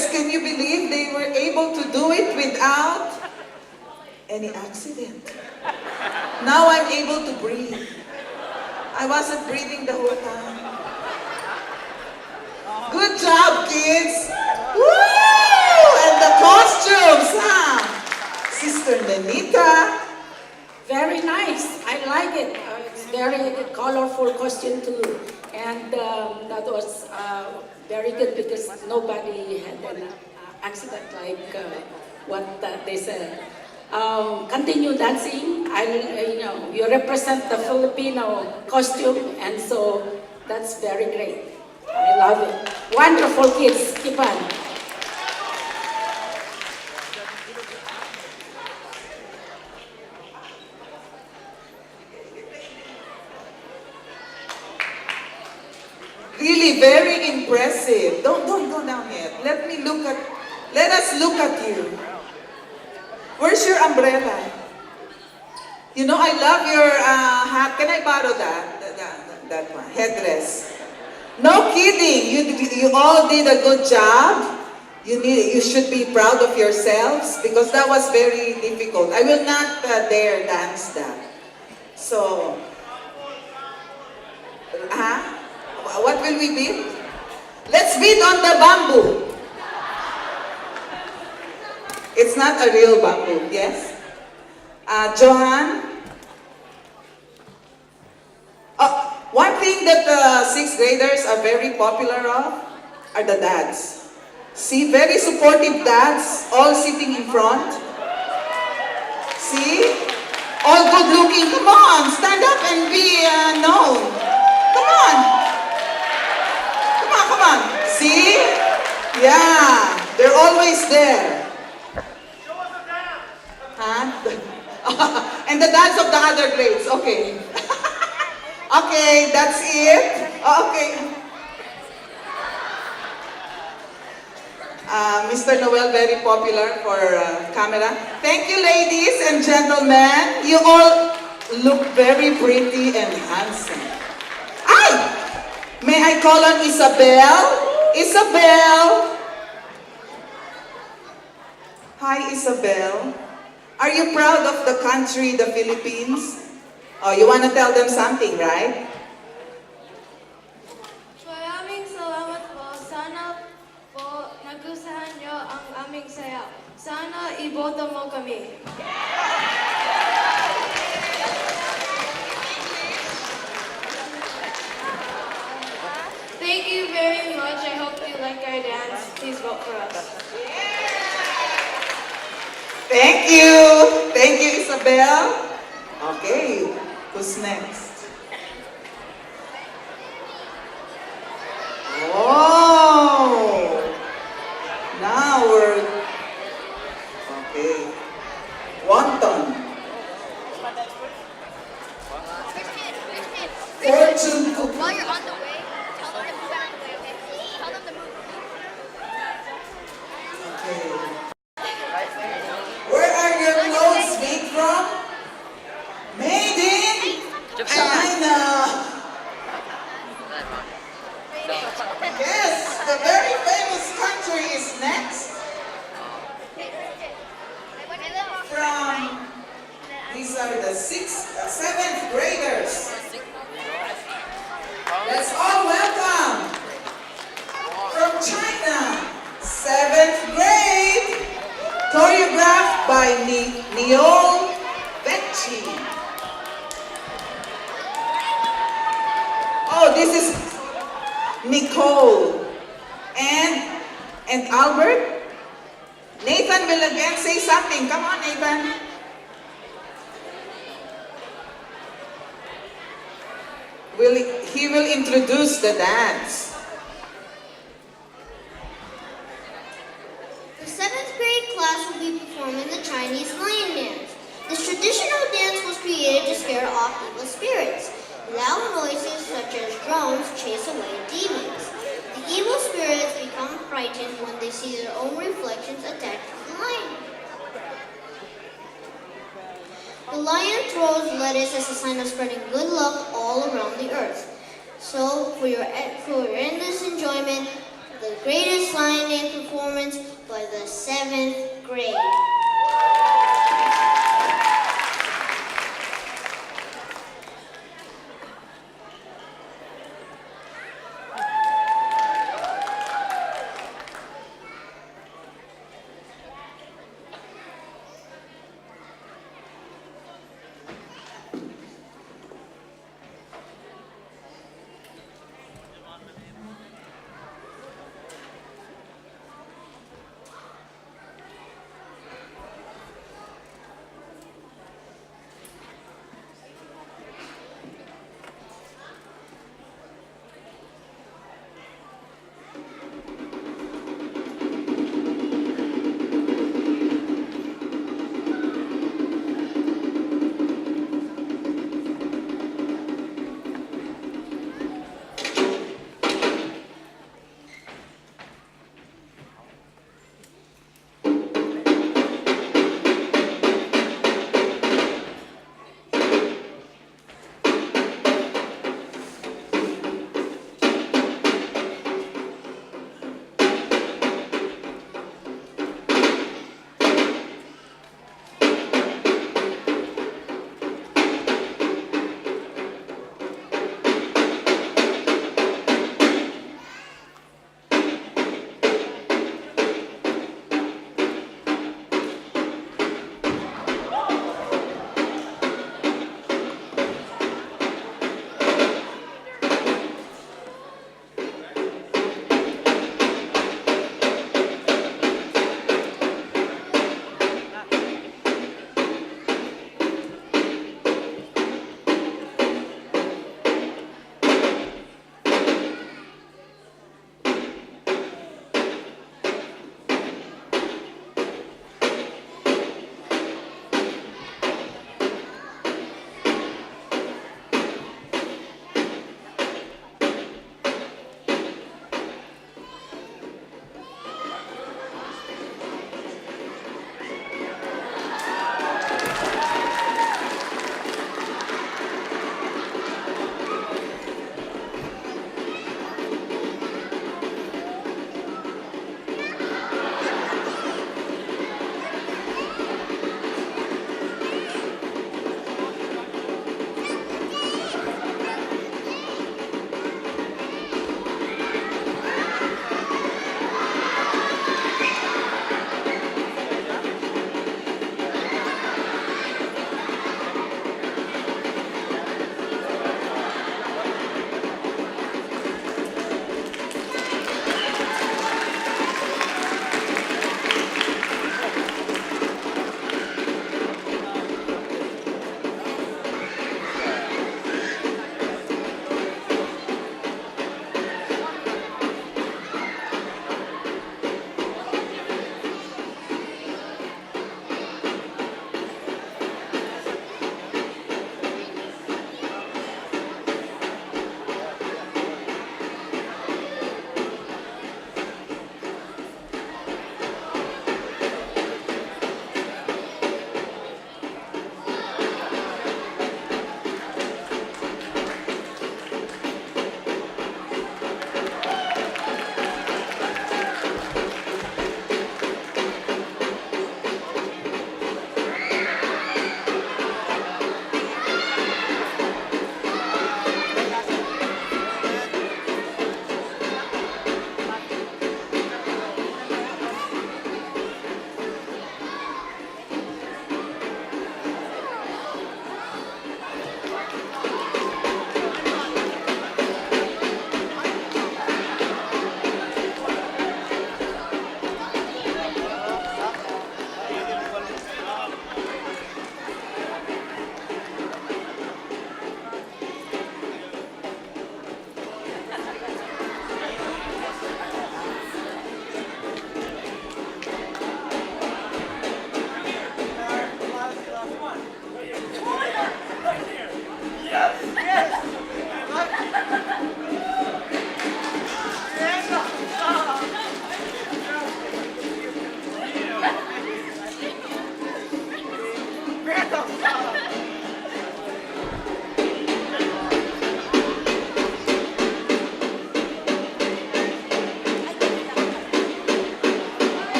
Yes, can you believe they were able to do it without any accident? Now I'm able to breathe. I wasn't breathing the whole time. Good job, kids! Woo! And the costumes, huh? Sister Nenita. Very nice. I like it. It's very colorful costume too. And that was very good because nobody had an accident like what they said. Continue dancing. You represent the Filipino costume, and so that's very great. I love it. Wonderful kids. Keep on. Really very impressive. Don't go down yet. Let us look at you. Where's your umbrella? You know, I love your hat. Can I borrow that one? Headdress. No kidding. You all did a good job. You should be proud of yourselves because that was very difficult. I will not dare dance that. So, what will we beat? Let's beat on the bamboo. It's not a real bamboo, yes? Johan? One thing that the 6th graders are very popular of are the dads. See, very supportive dads, all sitting in front. See? All good looking. Come on, stand up and be known. Come on. Come on. See? Yeah, they're always there. Huh? And the dads of the other grades. Okay. Okay, that's it. Okay. Mr. Noel, very popular for camera. Thank you, ladies and gentlemen. You all look very pretty and handsome. Ay! May I call on Isabel? Isabel! Hi, Isabel. Are you proud of the country, the Philippines? Oh, you want to tell them something, right? Maraming salamat po. Sana po nagustuhan nyo ang aming sayaw. Sana iboto mo kami. Thank you very much. I hope you like our dance. Please vote for us. Thank you. Thank you, Isabel. Okay, who's next? Oh, now we're, okay. Wonton. Fortune cookie. While you're on the way, tell them to move out of the way, okay? Tell them to move. Okay. Where are your clothes made from? Made in China. Yes, the very famous country is next. From, these are the 7th graders. Let's all welcome from China, 7th grade, choreographed by Neol Vecchi. Oh, this is Nicole and Albert. Nathan will again say something. Come on, Nathan. He will introduce the dance. The 7th grade class will be performing the Chinese lion dance. This traditional dance was created to scare off evil spirits. Loud noises such as drones chase away demons. The evil spirits become frightened when they see their own reflections attached to the lion. The lion throws lettuce as a sign of spreading good luck all around the earth. So, for your endless enjoyment, the greatest line dance performance for the 7th grade.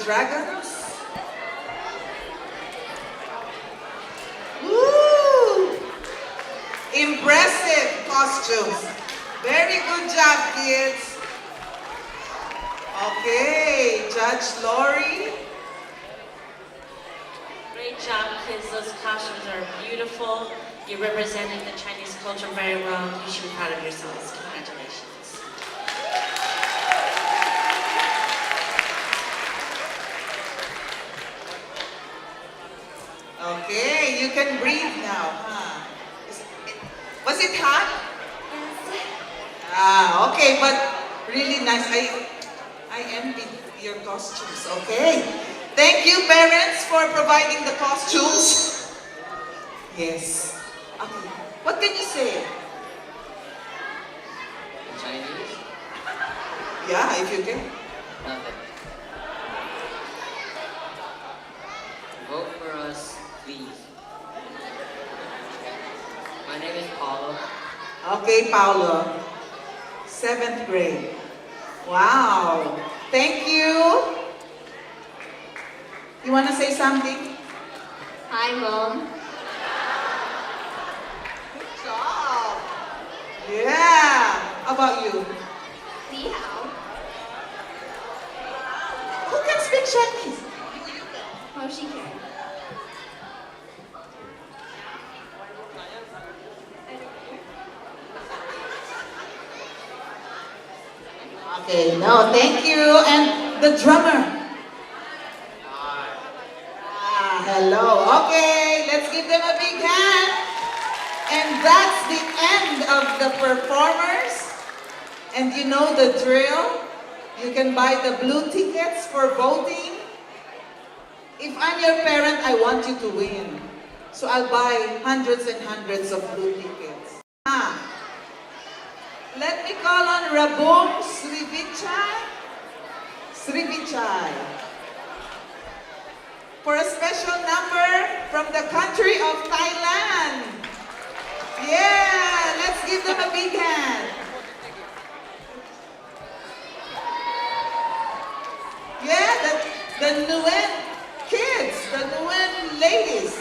dragons. Woo! Impressive costumes. Very good job, kids. Okay, Judge Lori. Great job, kids. Those costumes are beautiful. You represented the Chinese culture very well. You should be proud of yourselves. Congratulations. Okay, you can breathe now, huh? Was it hot? Ah, okay, but really nice. I envy your costumes, okay? Thank you, parents, for providing the costumes. Yes. Okay. What can you say? Chinese? Yeah, if you can. Nothing. Vote for us, please. My name is Paulo. Okay, Paulo. 7th grade. Wow. Thank you. You want to say something? Hi, Mom. Good job. Yeah. How about you? Ni hao. Who can speak Chinese? Oh, she can. Okay, no, thank you. And the drummer. Hello. Okay, let's give them a big hand. And that's the end of the performers. And you know the drill. You can buy the blue tickets for voting. If I'm your parent, I want you to win. So I'll buy hundreds and hundreds of blue tickets. Let me call on Rabong Srivichai. For a special number from the country of Thailand. Yeah, let's give them a big hand. Yeah, the Nguyen kids, the Nguyen ladies.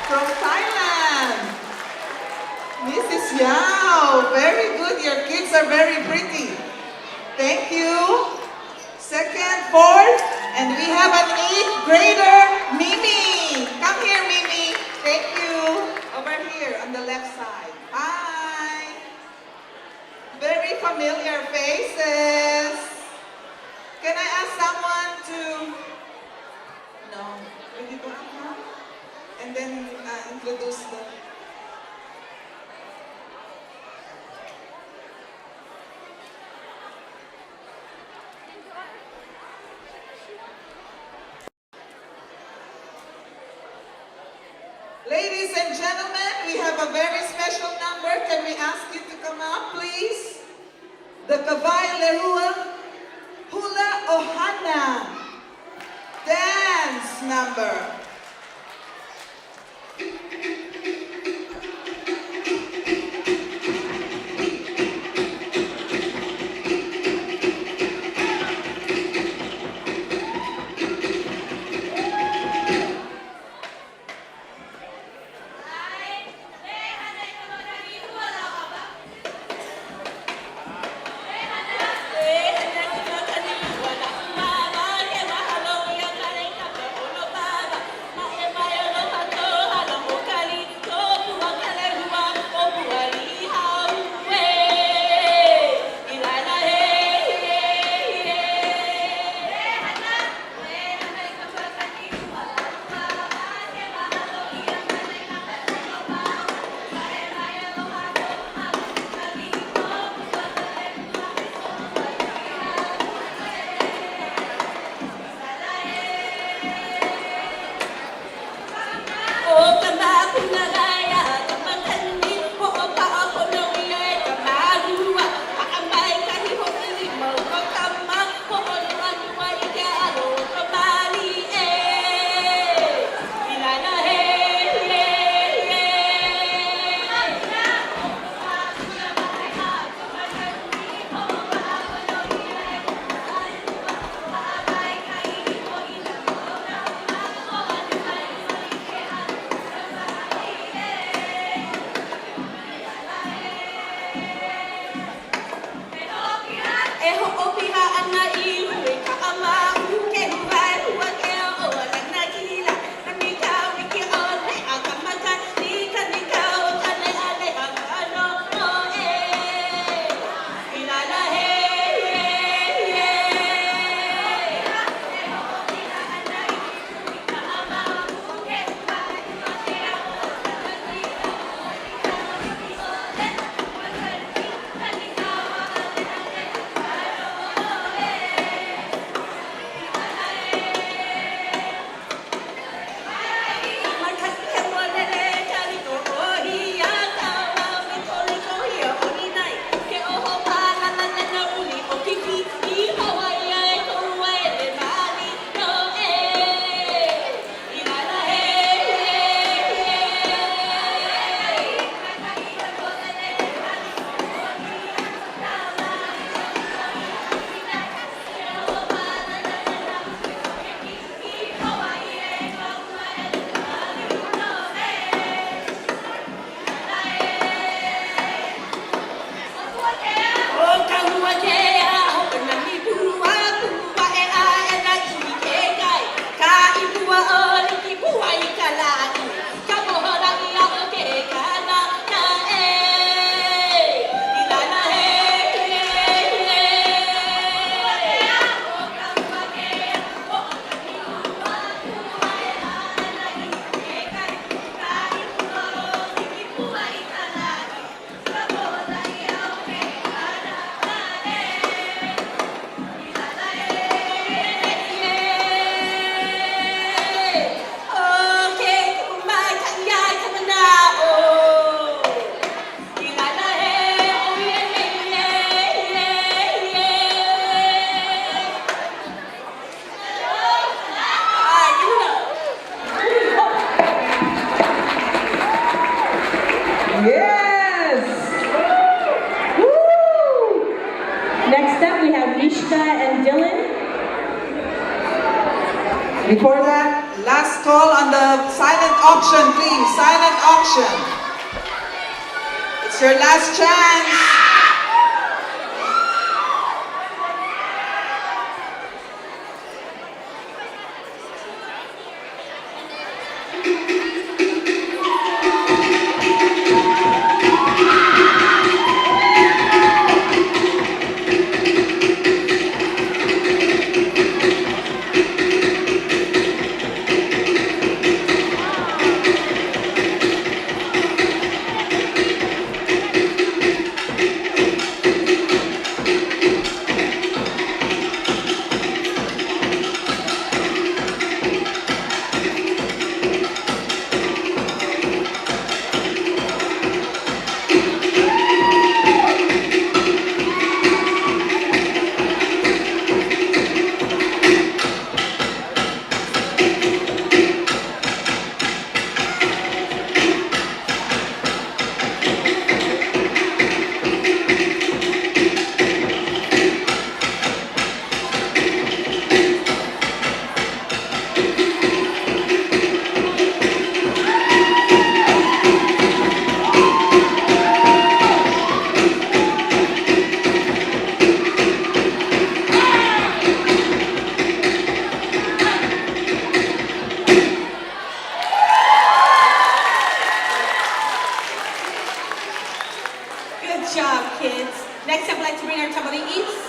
from Thailand. Mrs. Yao, very good. Your kids are very pretty. Thank you. Second, fourth, and we have an 8th grader, Mimi. Come here, Mimi. Thank you. Over here on the left side. Hi. Very familiar faces. Can I ask someone to... No. Will you go up now? And then introduce the... Ladies and gentlemen, we have a very special number. Can we ask you to come up, please? The Kawai Lerua Hula Ohana dance number. Before that, last call on the silent auction, please. Silent auction. It's your last chance. Good job, kids. Next up, I'd like to bring our Tabali Eats.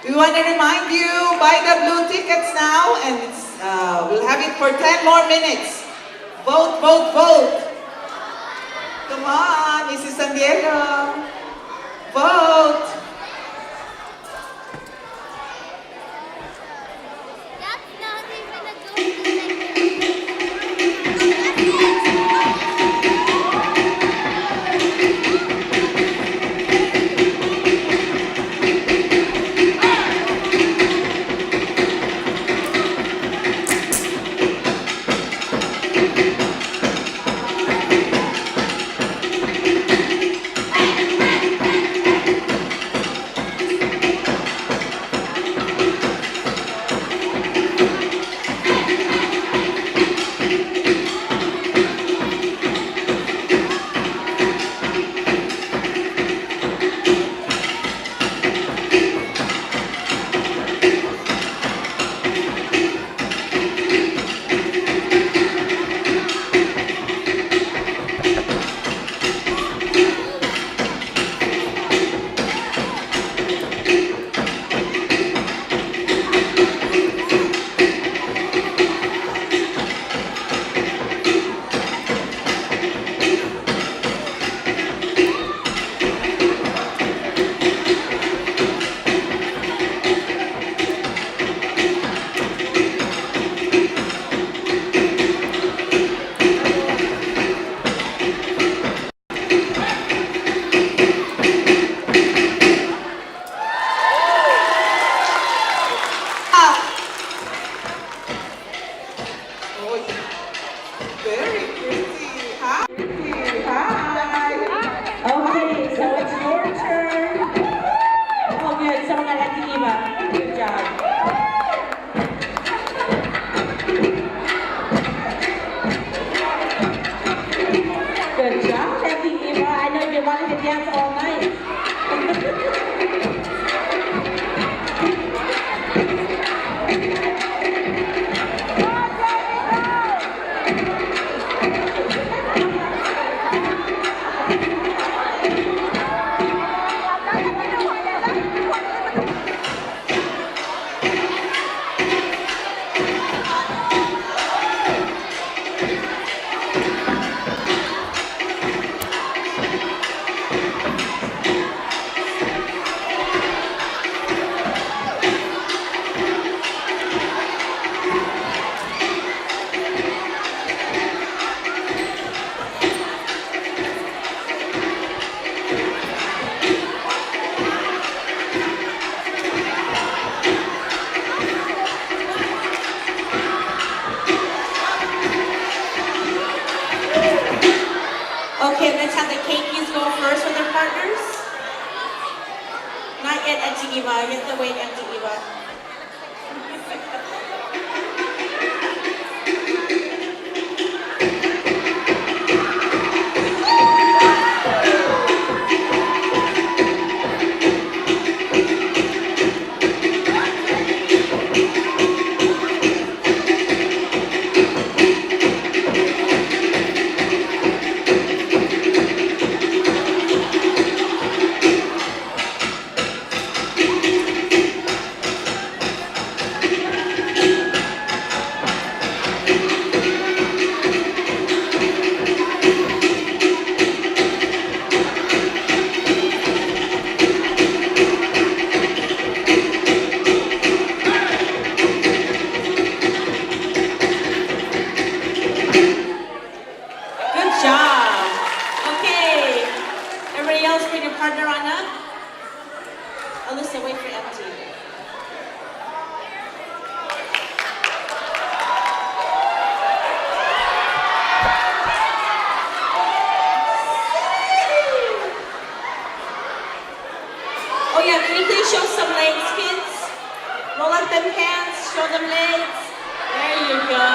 We want to remind you, buy the blue tickets now, and we'll have it for 10 more minutes. Vote, vote, vote. Come on, Mrs. San Diego. Vote. That's not even a Good job. Good job, Auntie Eva. I know you've been wanting to dance all night. Okay, let's have the Keikis go first with their partners. Not yet, Auntie Eva. You have to wait, Auntie Eva. Good job. Okay. Everybody else, bring your partner on up. Alyssa, wait for empty. Oh yeah, can you please show some legs, kids? Roll up them hands, show them legs. There you go.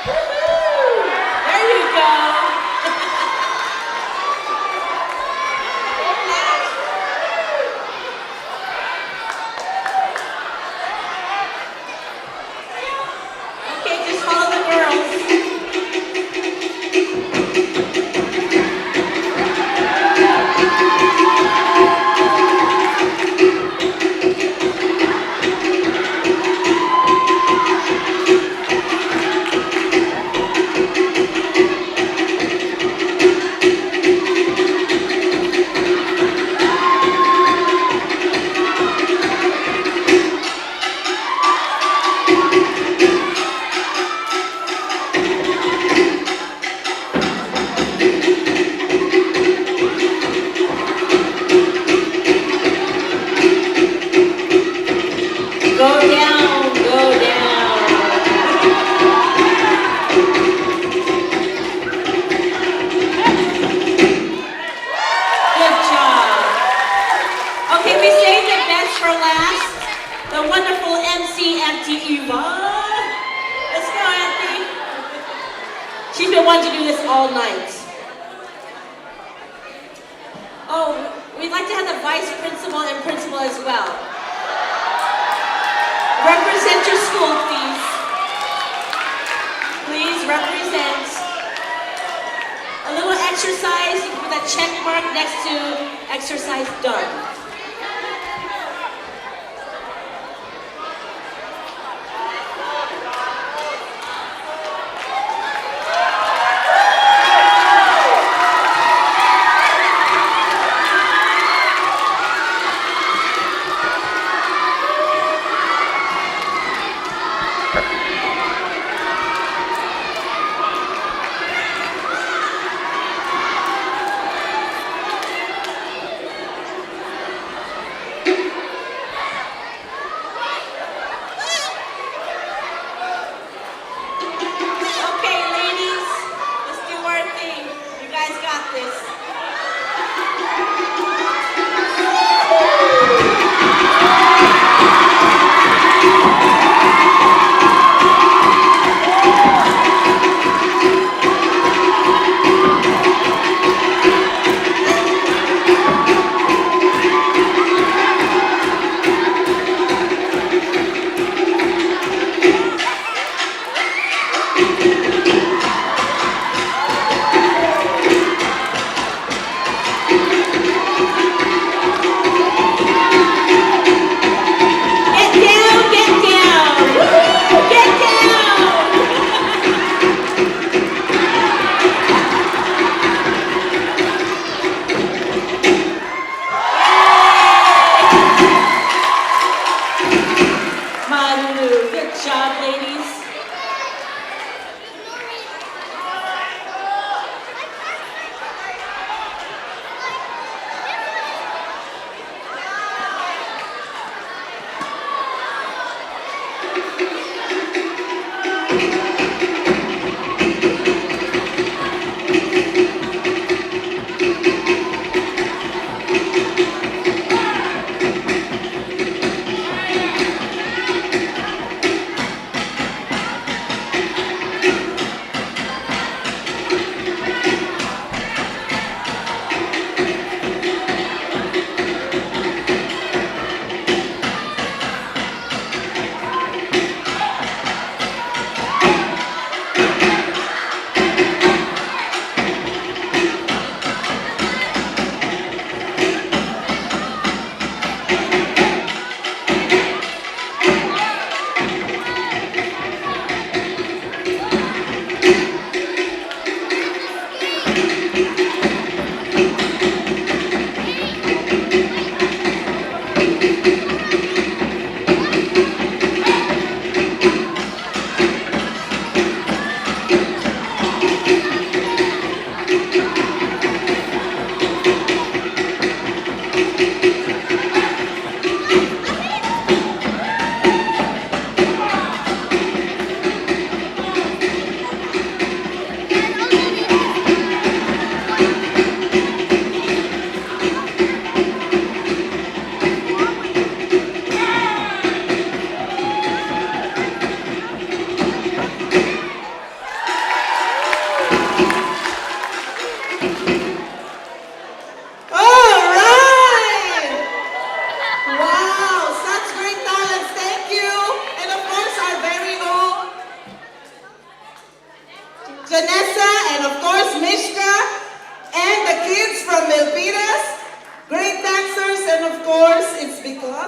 Woo-hoo. There you go. Okay, just follow the girls. Go down, go down. Good job. Okay, we saved the best for last. The wonderful MC, Auntie Eva. Let's go, Auntie. She's been wanting to do this all night. Oh, we'd like to have the vice principal and principal as well. Represent your school, please. Please represent. A little exercise with a check mark next to exercise done.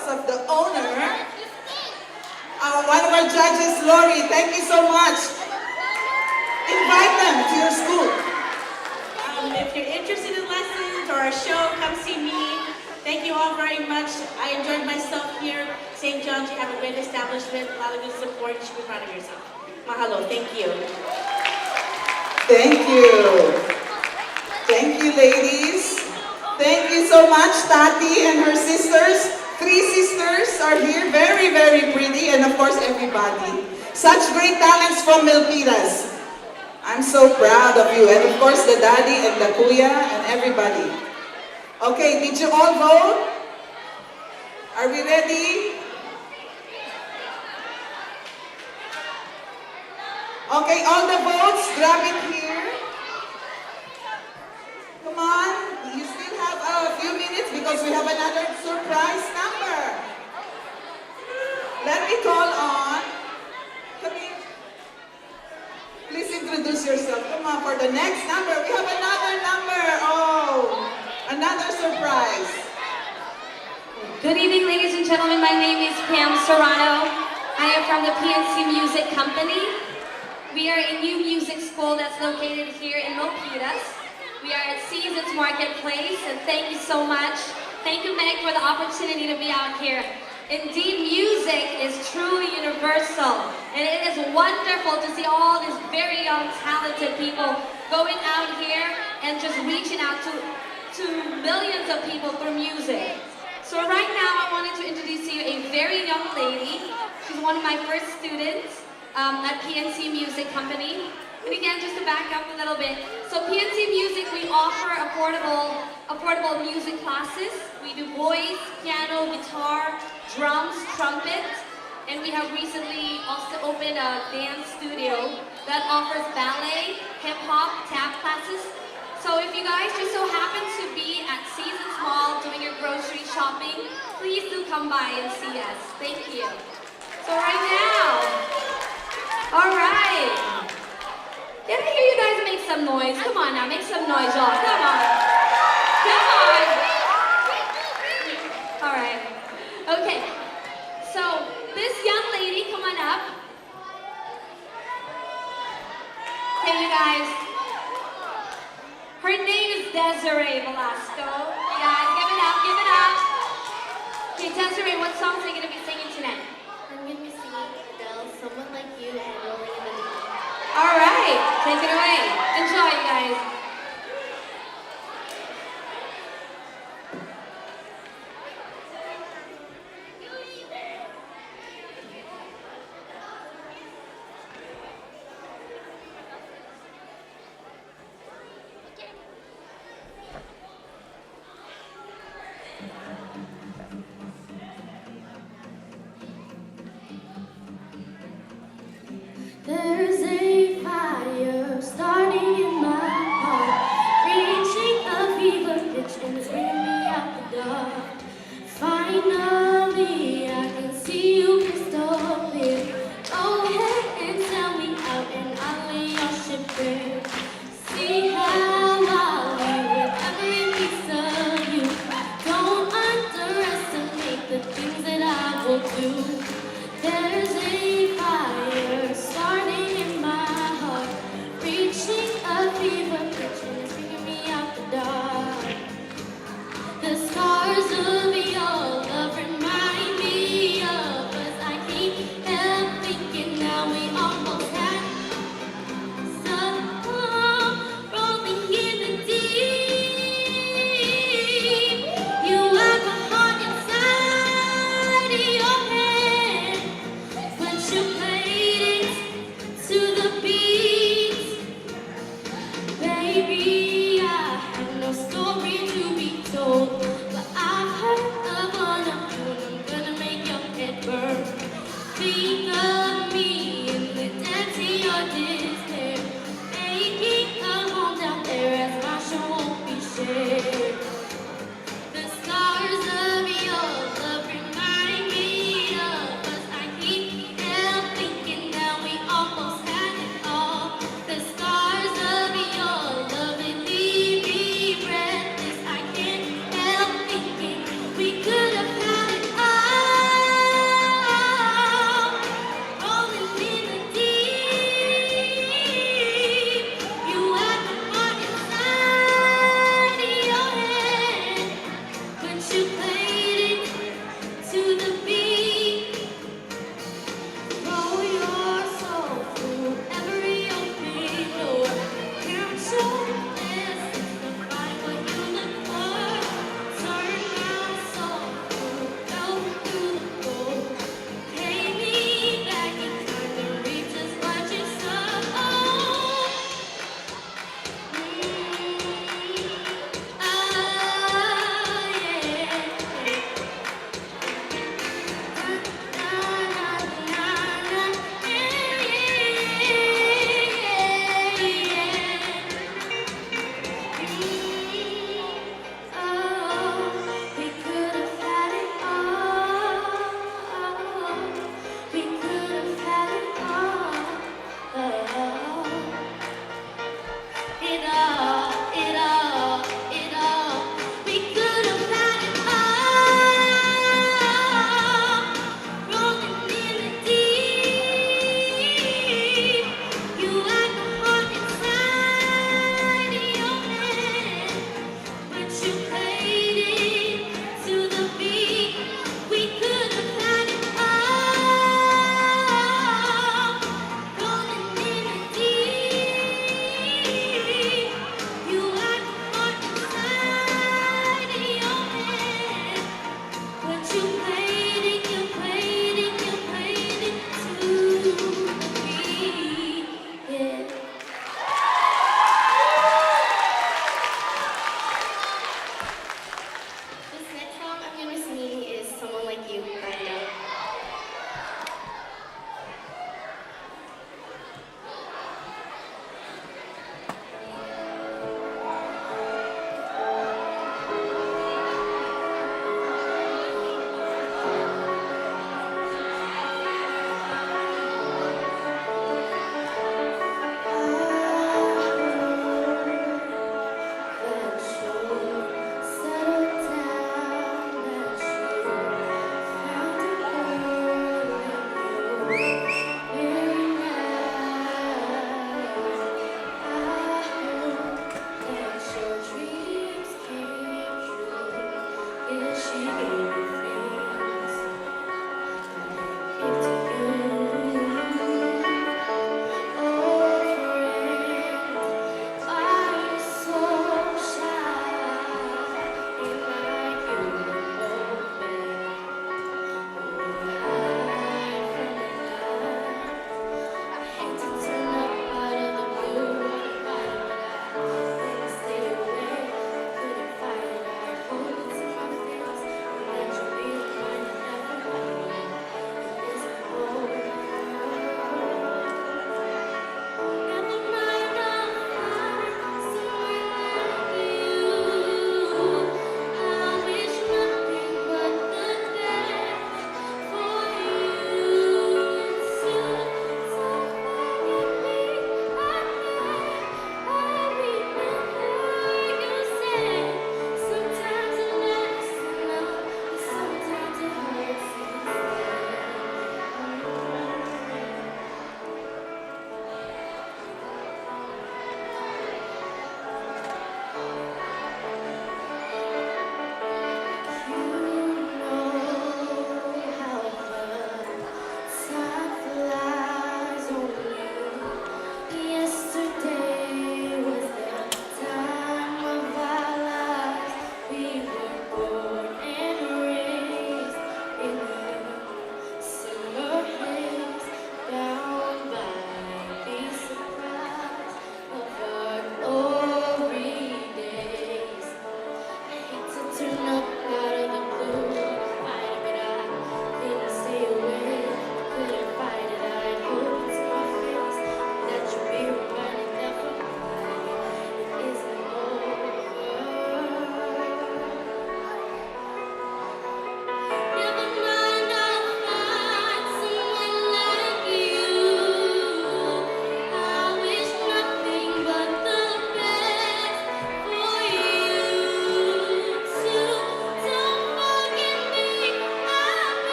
house of the owner, one of our judges, Lori. Thank you so much. Invite them to your school. If you're interested in lessons or a show, come see me. Thank you all very much. I enjoyed myself here. St. John's, you have a great establishment, a lot of good support. You should be proud of yourself. Mahalo. Thank you. Thank you. Thank you, ladies. Thank you so much, Tati and her sisters. 3 sisters are here, very, very pretty, and of course, everybody. Such great talents from Milpitas. I'm so proud of you, and of course, the daddy and the kuya and everybody. Okay, did you all vote? Are we ready? Okay, all the votes, grab it here. Come on, you still have a few minutes because we have another surprise number. Let me call on. Come here. Please introduce yourself. Come on, for the next number, we have another number. Oh, another surprise. Good evening, ladies and gentlemen. My name is Pam Serrano. I am from the PNC Music Company. We are a new music school that's located here in Milpitas. We are at Seasons Marketplace, and thank you so much. Thank you, Meg, for the opportunity to be out here. Indeed, music is truly universal, and it is wonderful to see all these very young, talented people going out here and just reaching out to millions of people through music. So right now, I wanted to introduce to you a very young lady. She's one of my first students at PNC Music Company. And again, just to back up a little bit, so PNC Music, we offer affordable music classes. We do voice, piano, guitar, drums, trumpet, and we have recently also opened a dance studio that offers ballet, hip-hop, tap classes. So if you guys just so happen to be at Seasons Mall doing your grocery shopping, please do come by and see us. Thank you. So right now, all right. Can I hear you guys make some noise? Come on now, make some noise, y'all. Come on. Come on. All right. Okay. So this young lady, come on up. Okay, you guys. Her name is Desiree Velasco. You guys, give it up, give it up. Okay, Desiree, what songs are you going to be singing tonight? I'm going to be singing Adele, Someone Like You, and Rolling in the Deep. All right, take it away. Enjoy, you guys. There's a fire starting in my heart, reaching a fever pitch and it's bringing me out the dark. Finally, I can see you crystal clear. Go ahead and tell me out and I'll lay your ship bare. See how I'll be with every piece of you. Don't underestimate the things that I will do. There's a fire starting in my heart, reaching a fever pitch and it's bringing me out the dark. The scars of your love remind me of us. I can't help thinking now we almost had some rolling in the deep. You have a heart inside of your head, but you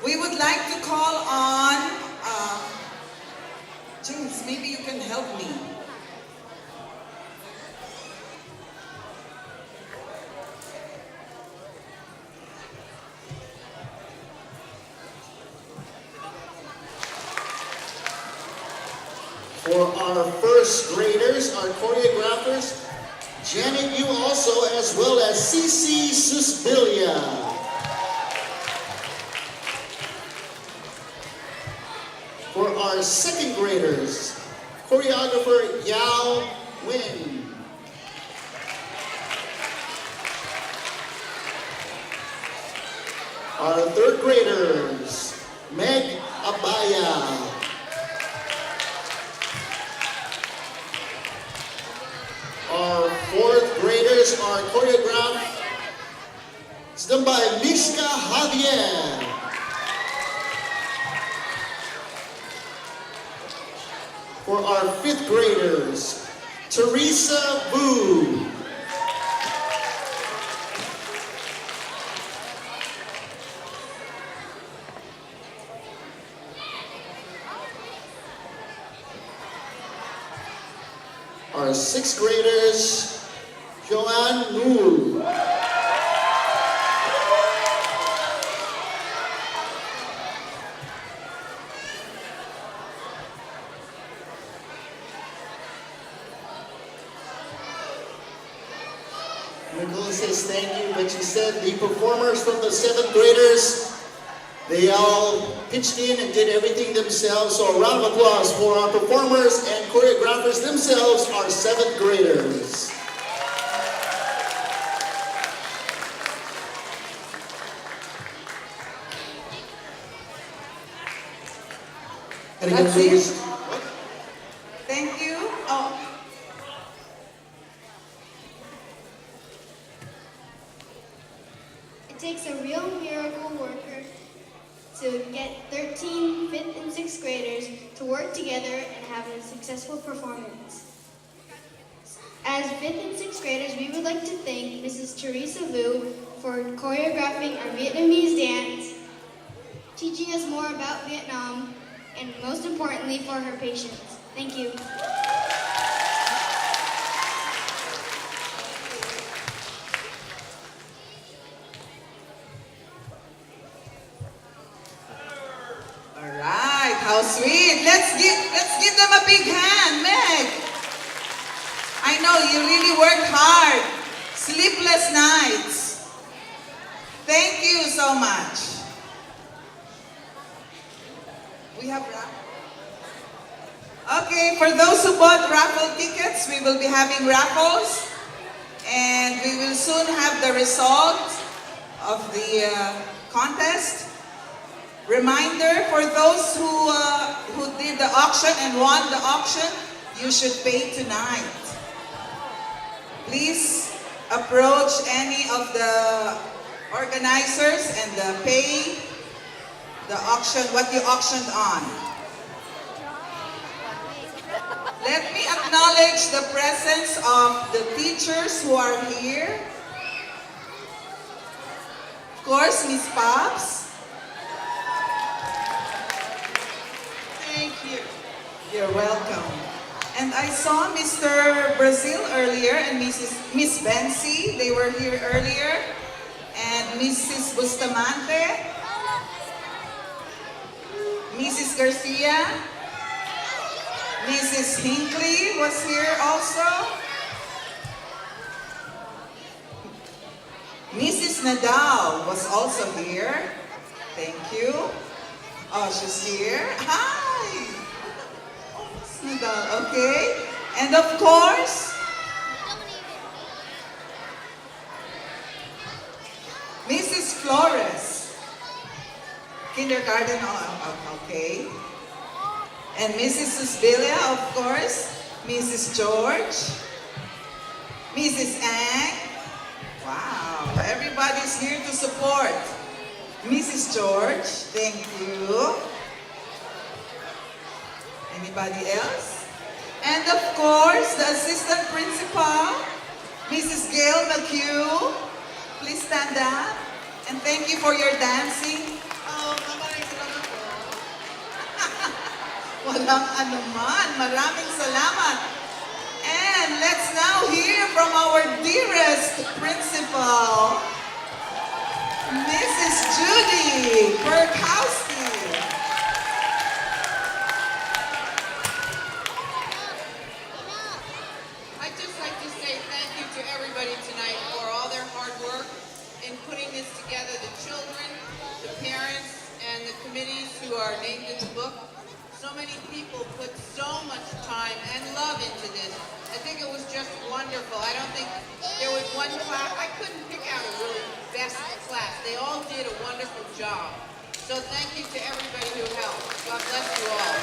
We would like to call on, James, maybe you can help me. For our first graders, our choreographers, Janet Yu also, as well as Cici Susbilia. For our second graders, choreographer Yao Win. Our third graders, Meg Abaya. Our fourth graders are choreographed. It's done by Mishka Javier. For our fifth graders, Teresa Vu. Our sixth graders, Joanne Noor. Nicole says thank you, but she said the performers from the seventh graders, they all pitched in and did everything themselves. So a round of applause for our performers and choreographers themselves, our seventh graders. That's it? Thank you. Oh. It takes a real miracle worker to get 13 5th and 6th graders to work together and have a successful performance. As 5th and 6th graders, we would like to thank Mrs. Teresa Vu for choreographing our Vietnamese dance, teaching us more about Vietnam, and most importantly, for her patience. Thank you. All right, how sweet. Let's give them a big hand, Meg. I know you really worked hard. Sleepless nights. Thank you so much. We have raffle. Okay, for those who bought raffle tickets, we will be having raffles. And we will soon have the result of the contest. Reminder for those who did the auction and won the auction, you should pay tonight. Please approach any of the organizers and pay the auction, what you auctioned on. Let me acknowledge the presence of the teachers who are here. Of course, Miss Pops. Thank you. You're welcome. And I saw Mr. Brazil earlier and Miss Bensi. They were here earlier. And Mrs. Bustamante. Mrs. Garcia. Mrs. Hinckley was here also. Mrs. Nadal was also here. Thank you. Oh, she's here. Hi. Oh, Miss Nadal, okay. And of course, Mrs. Flores. Kindergarten, okay. And Mrs. Susbilia, of course. Mrs. George. Mrs. Ang. Wow, everybody's here to support. Mrs. George, thank you. Anybody else? And of course, the assistant principal, Mrs. Gail McHugh. Please stand up. And thank you for your dancing. Oh, maraming salamat po. Walang anuman. Maraming salamat. And let's now hear from our dearest principal, Mrs. Judy Perkowski. I'd just like to say thank you to everybody tonight for all their hard work in putting this together, the children, the parents, and the committees who are named in the book. So many people put so much time and love into this. I think it was just wonderful. I don't think there was one class, I couldn't pick out a really best class. They all did a wonderful job. So thank you to everybody who helped. God bless you all.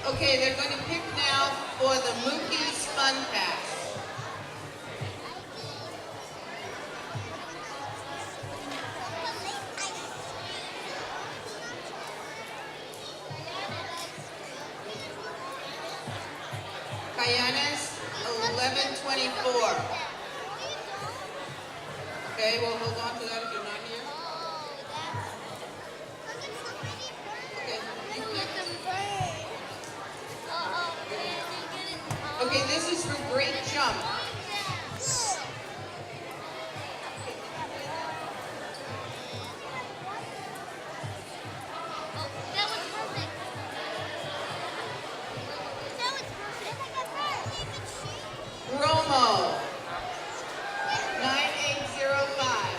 Okay, they're going to pick now for the Mookie's Fun Pass. Kayanis, 1124. Okay, we'll hold on to that if you're not here. Okay, you pick. Okay, this is for great jump. Romo, 9805.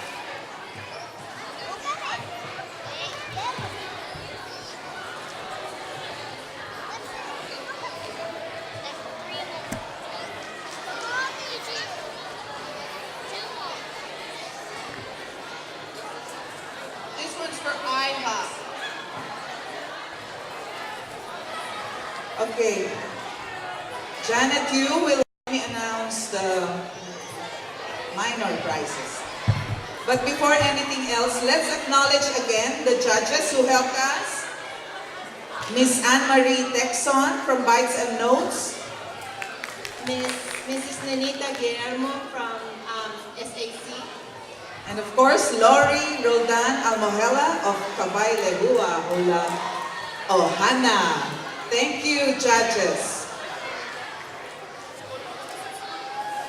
This one's for IHOP. Okay. Janet, you will let me announce the minor prizes. But before anything else, let's acknowledge again the judges who helped us. Miss Anne-Marie Texon from Bites and Notes. Mrs. Nenita Guillermo from SAC. And of course, Lori Roldan Almohela of Cabay Legua, Hula, Ohana. Thank you, judges.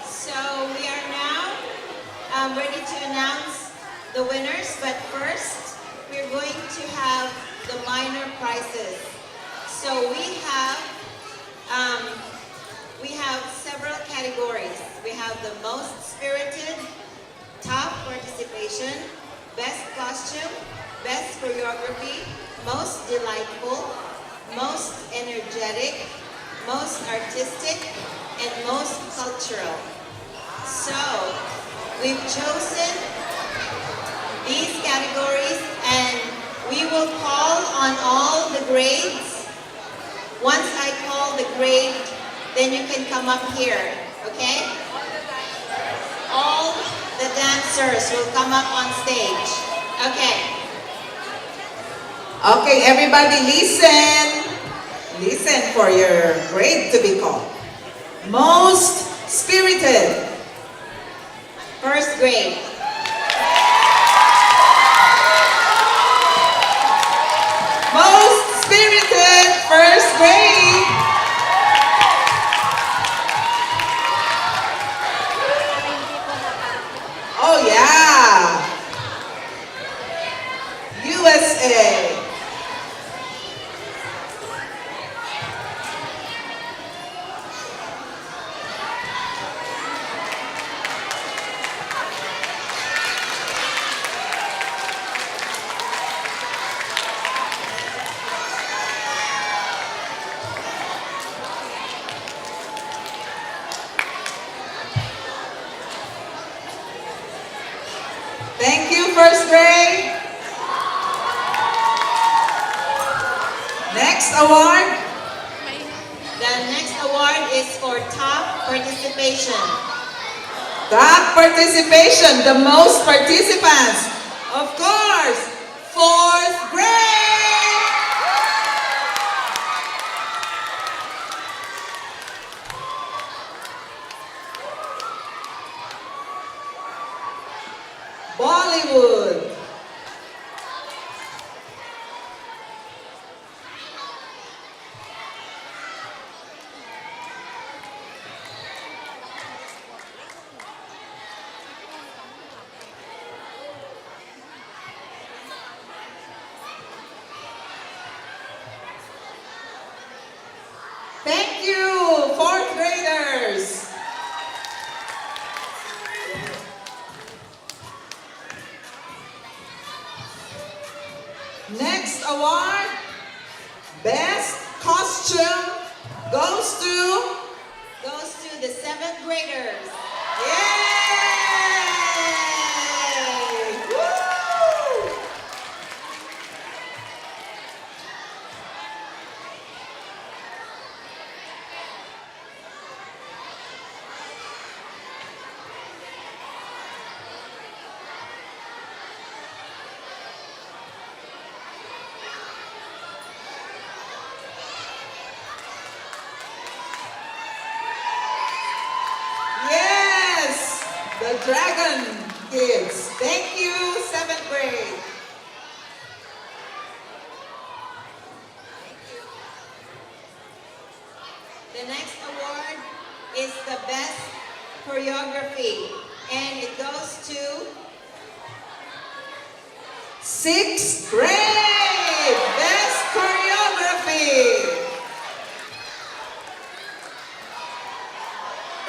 So we are now ready to announce the winners, but first we're going to have the minor prizes. So we have several categories. We have the most spirited, top participation, best costume, best choreography, most delightful, most energetic, most artistic, and most cultural. So, we've chosen these categories and we will call on all the grades. Once I call the grade, then you can come up here, okay? All the dancers will come up on stage. Okay. Okay, everybody listen. Listen for your grade to be called. Most spirited. First grade. Most spirited first grade. Oh yeah. USA. Thank you, first grade. Next award. The next award is for top participation. Top participation, the most participants. Of course, 4th grade. Bollywood. Thank you, 4th graders. Next award, Best Costume, goes to the 7th graders. Yay! Woo! Yes, the Dragon Kids. Thank you, 7th grade. The next award is the best choreography, and it goes to 6th grade, Best Choreography.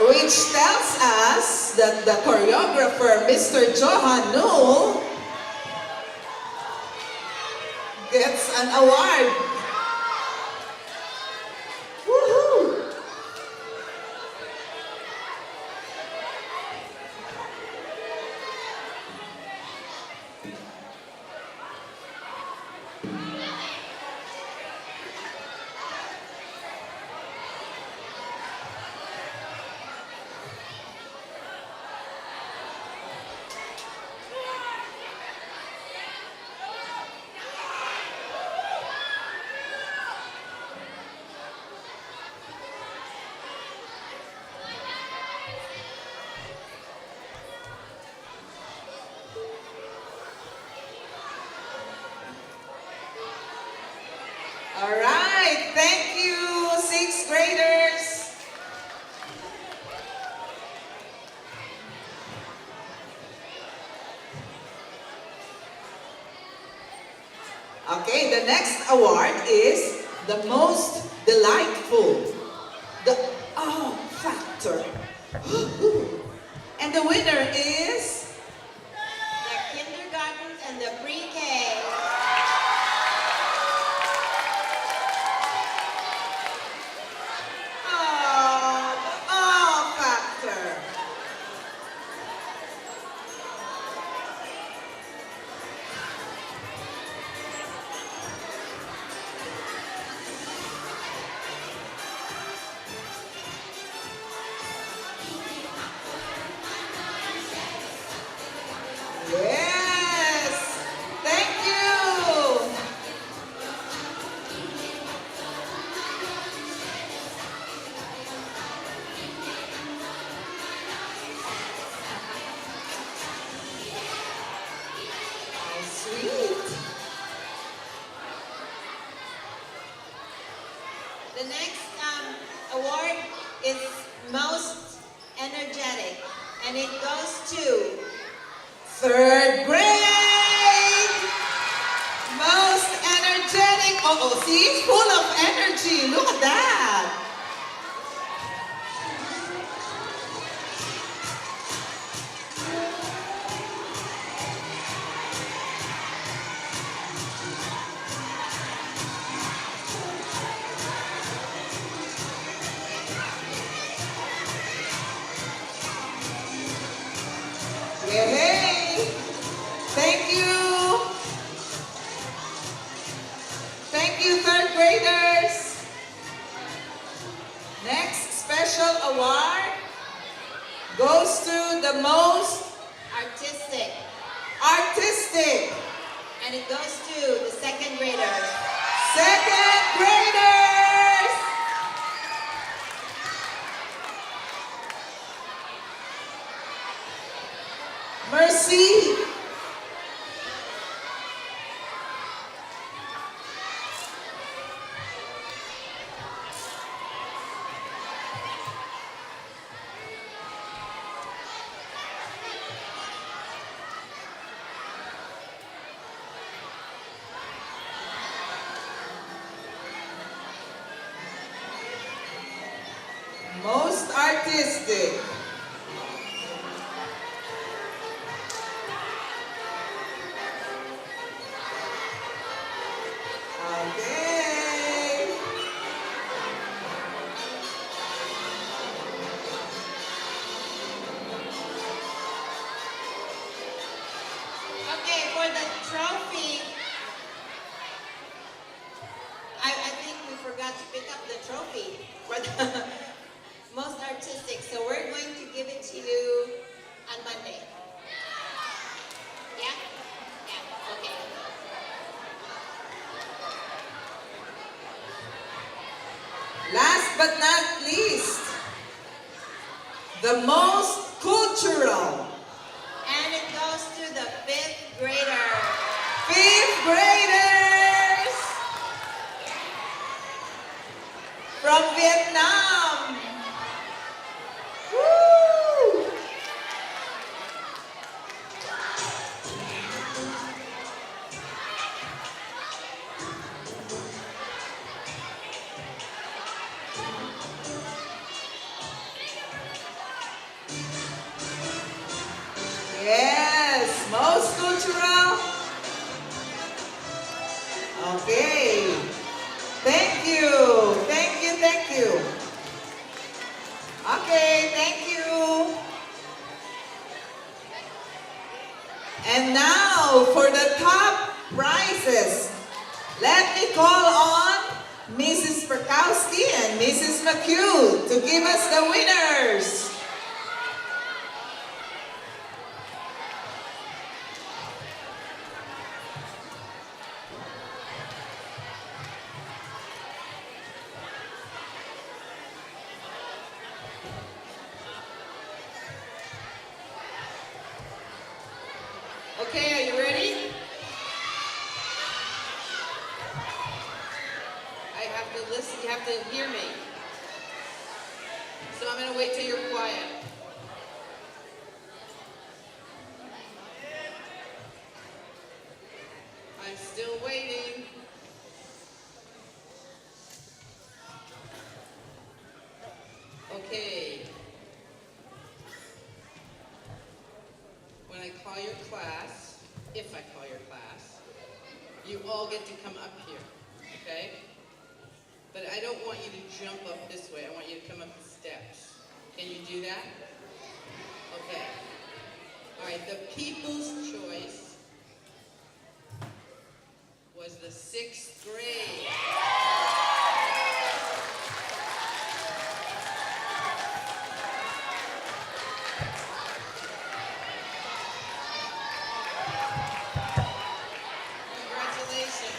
Which tells us that the choreographer, Mr. Johan Nool, gets an award. Woohoo! All right, thank you, 6th graders. Okay, the next award is the most delightful, the awe factor. And the winner is the kindergarten and the pre-K. Yes, thank you. How sweet. The next award is most energetic, and it goes to 3rd grade, most energetic. Oh, see, it's full of energy. Look at that. Yay! Thank you. Thank you, 3rd graders. Next special award goes to the most artistic. artistic. And it goes to the second graders. Second graders. Mercy. Most artistic. Okay. Okay, for the trophy, I think we forgot to pick up the trophy for the most artistic. So we're going to give it to you on Monday. Yeah? Yeah, okay. Last but not least, the most cultural. And it goes to the 5th grader. 5th graders from Vietnam. Woo! Yes, most cultural. Okay. Thank you. Thank you. Thank you. Okay, thank you. And now for the top prizes. Let me call on Mrs. Perkowski and Mrs. McHugh to give us the winners. Okay, are you ready? I have to listen, you have to hear me. So I'm gonna wait till you're quiet. I'm still waiting. Okay. When I call your class, if I call your class, you all get to come up here, okay? But I don't want you to jump up this way. I want you to come up the steps. Can you do that? Okay. All right, the people's choice was the 6th grade. Congratulations.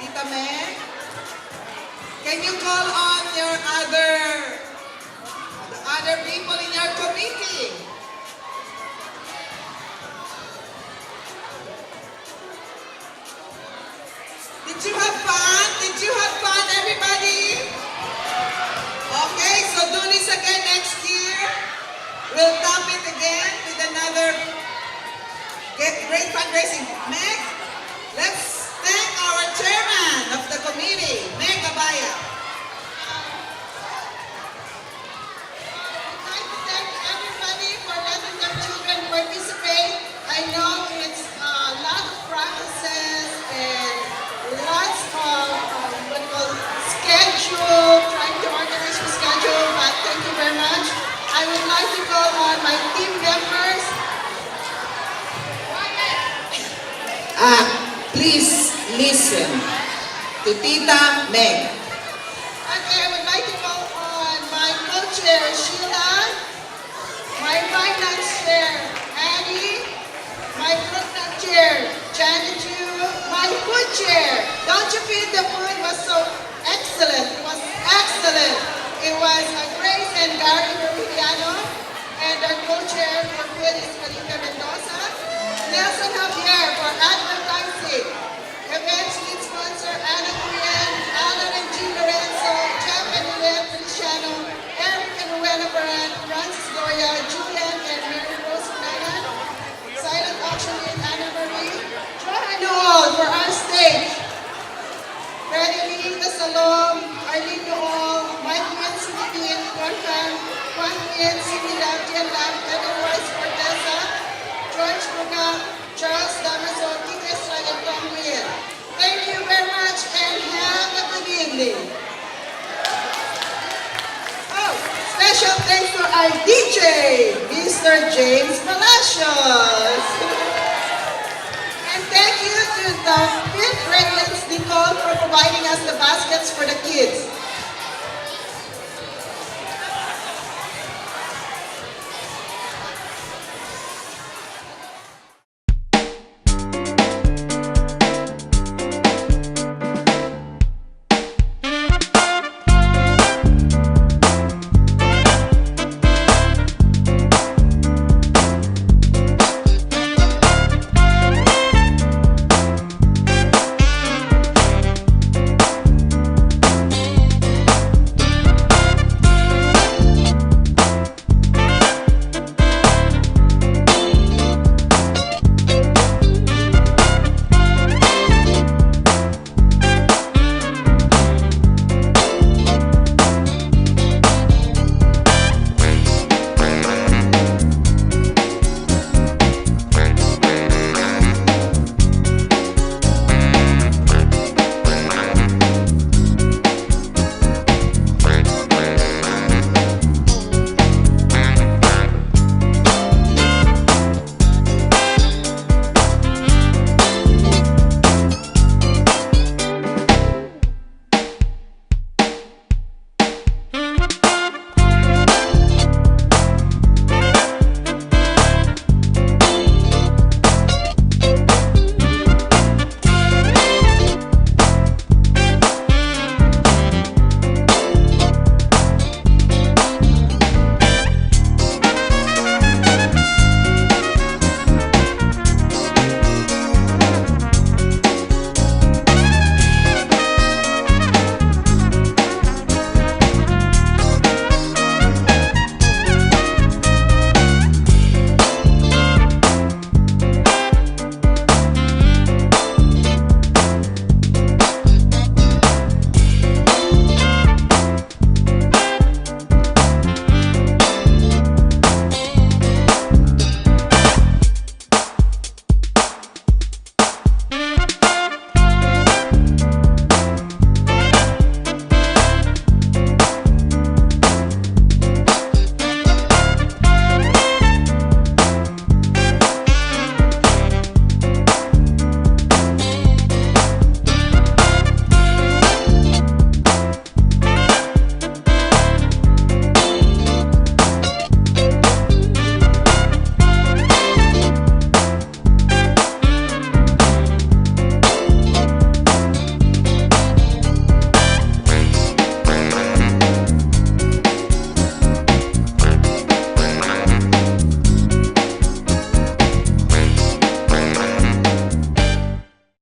Tita Meg? Can you call on your other people in your committee? Did you have fun? Did you have fun, everybody? Okay, so do this again next year. We'll top it again with another great fundraising. Meg, let's thank our chairman of the committee, Meg Abaya. I'd like to thank everybody for letting their children participate. I know it's a lot of practices and lots of schedule, trying to organize the schedule, but thank you very much. I would like to call on my team members. Please listen to Tita Meg. Okay, I would like to call on my co-chair, Sheila, my finance chair, Annie, my group chair, Janet Yu, my food chair. Don't you feel the food was so excellent? It was excellent. It was Grace and Gary Rubiniano, and our co-chair for food is Felipe Mendoza. Nelson Javier for advertising. Events lead sponsor Anna Nguyen, Alan and Jean Lorenzo, Jeff and Julian Feliciano, Eric and Rowena Baran, Francis Goya, Julian and Mary Rose Menon. Silent auction with Anna Marie. Johan Noel for our stage. Freddie Lee, The Salom, Arlene Noel, Mike Nguyen, Cindy Dean, Gorfan, Juan Nguyen, Cindy Lab, Jen Lab, Evan Royce Forteza, George Buga, Charles Damaso, Tito Estrada, and Tom Nguyen. Thank you very much and have a good evening. Oh, special thanks to our DJ, Mr. James Palacios. And thank you to the 5th grade Nicole for providing us the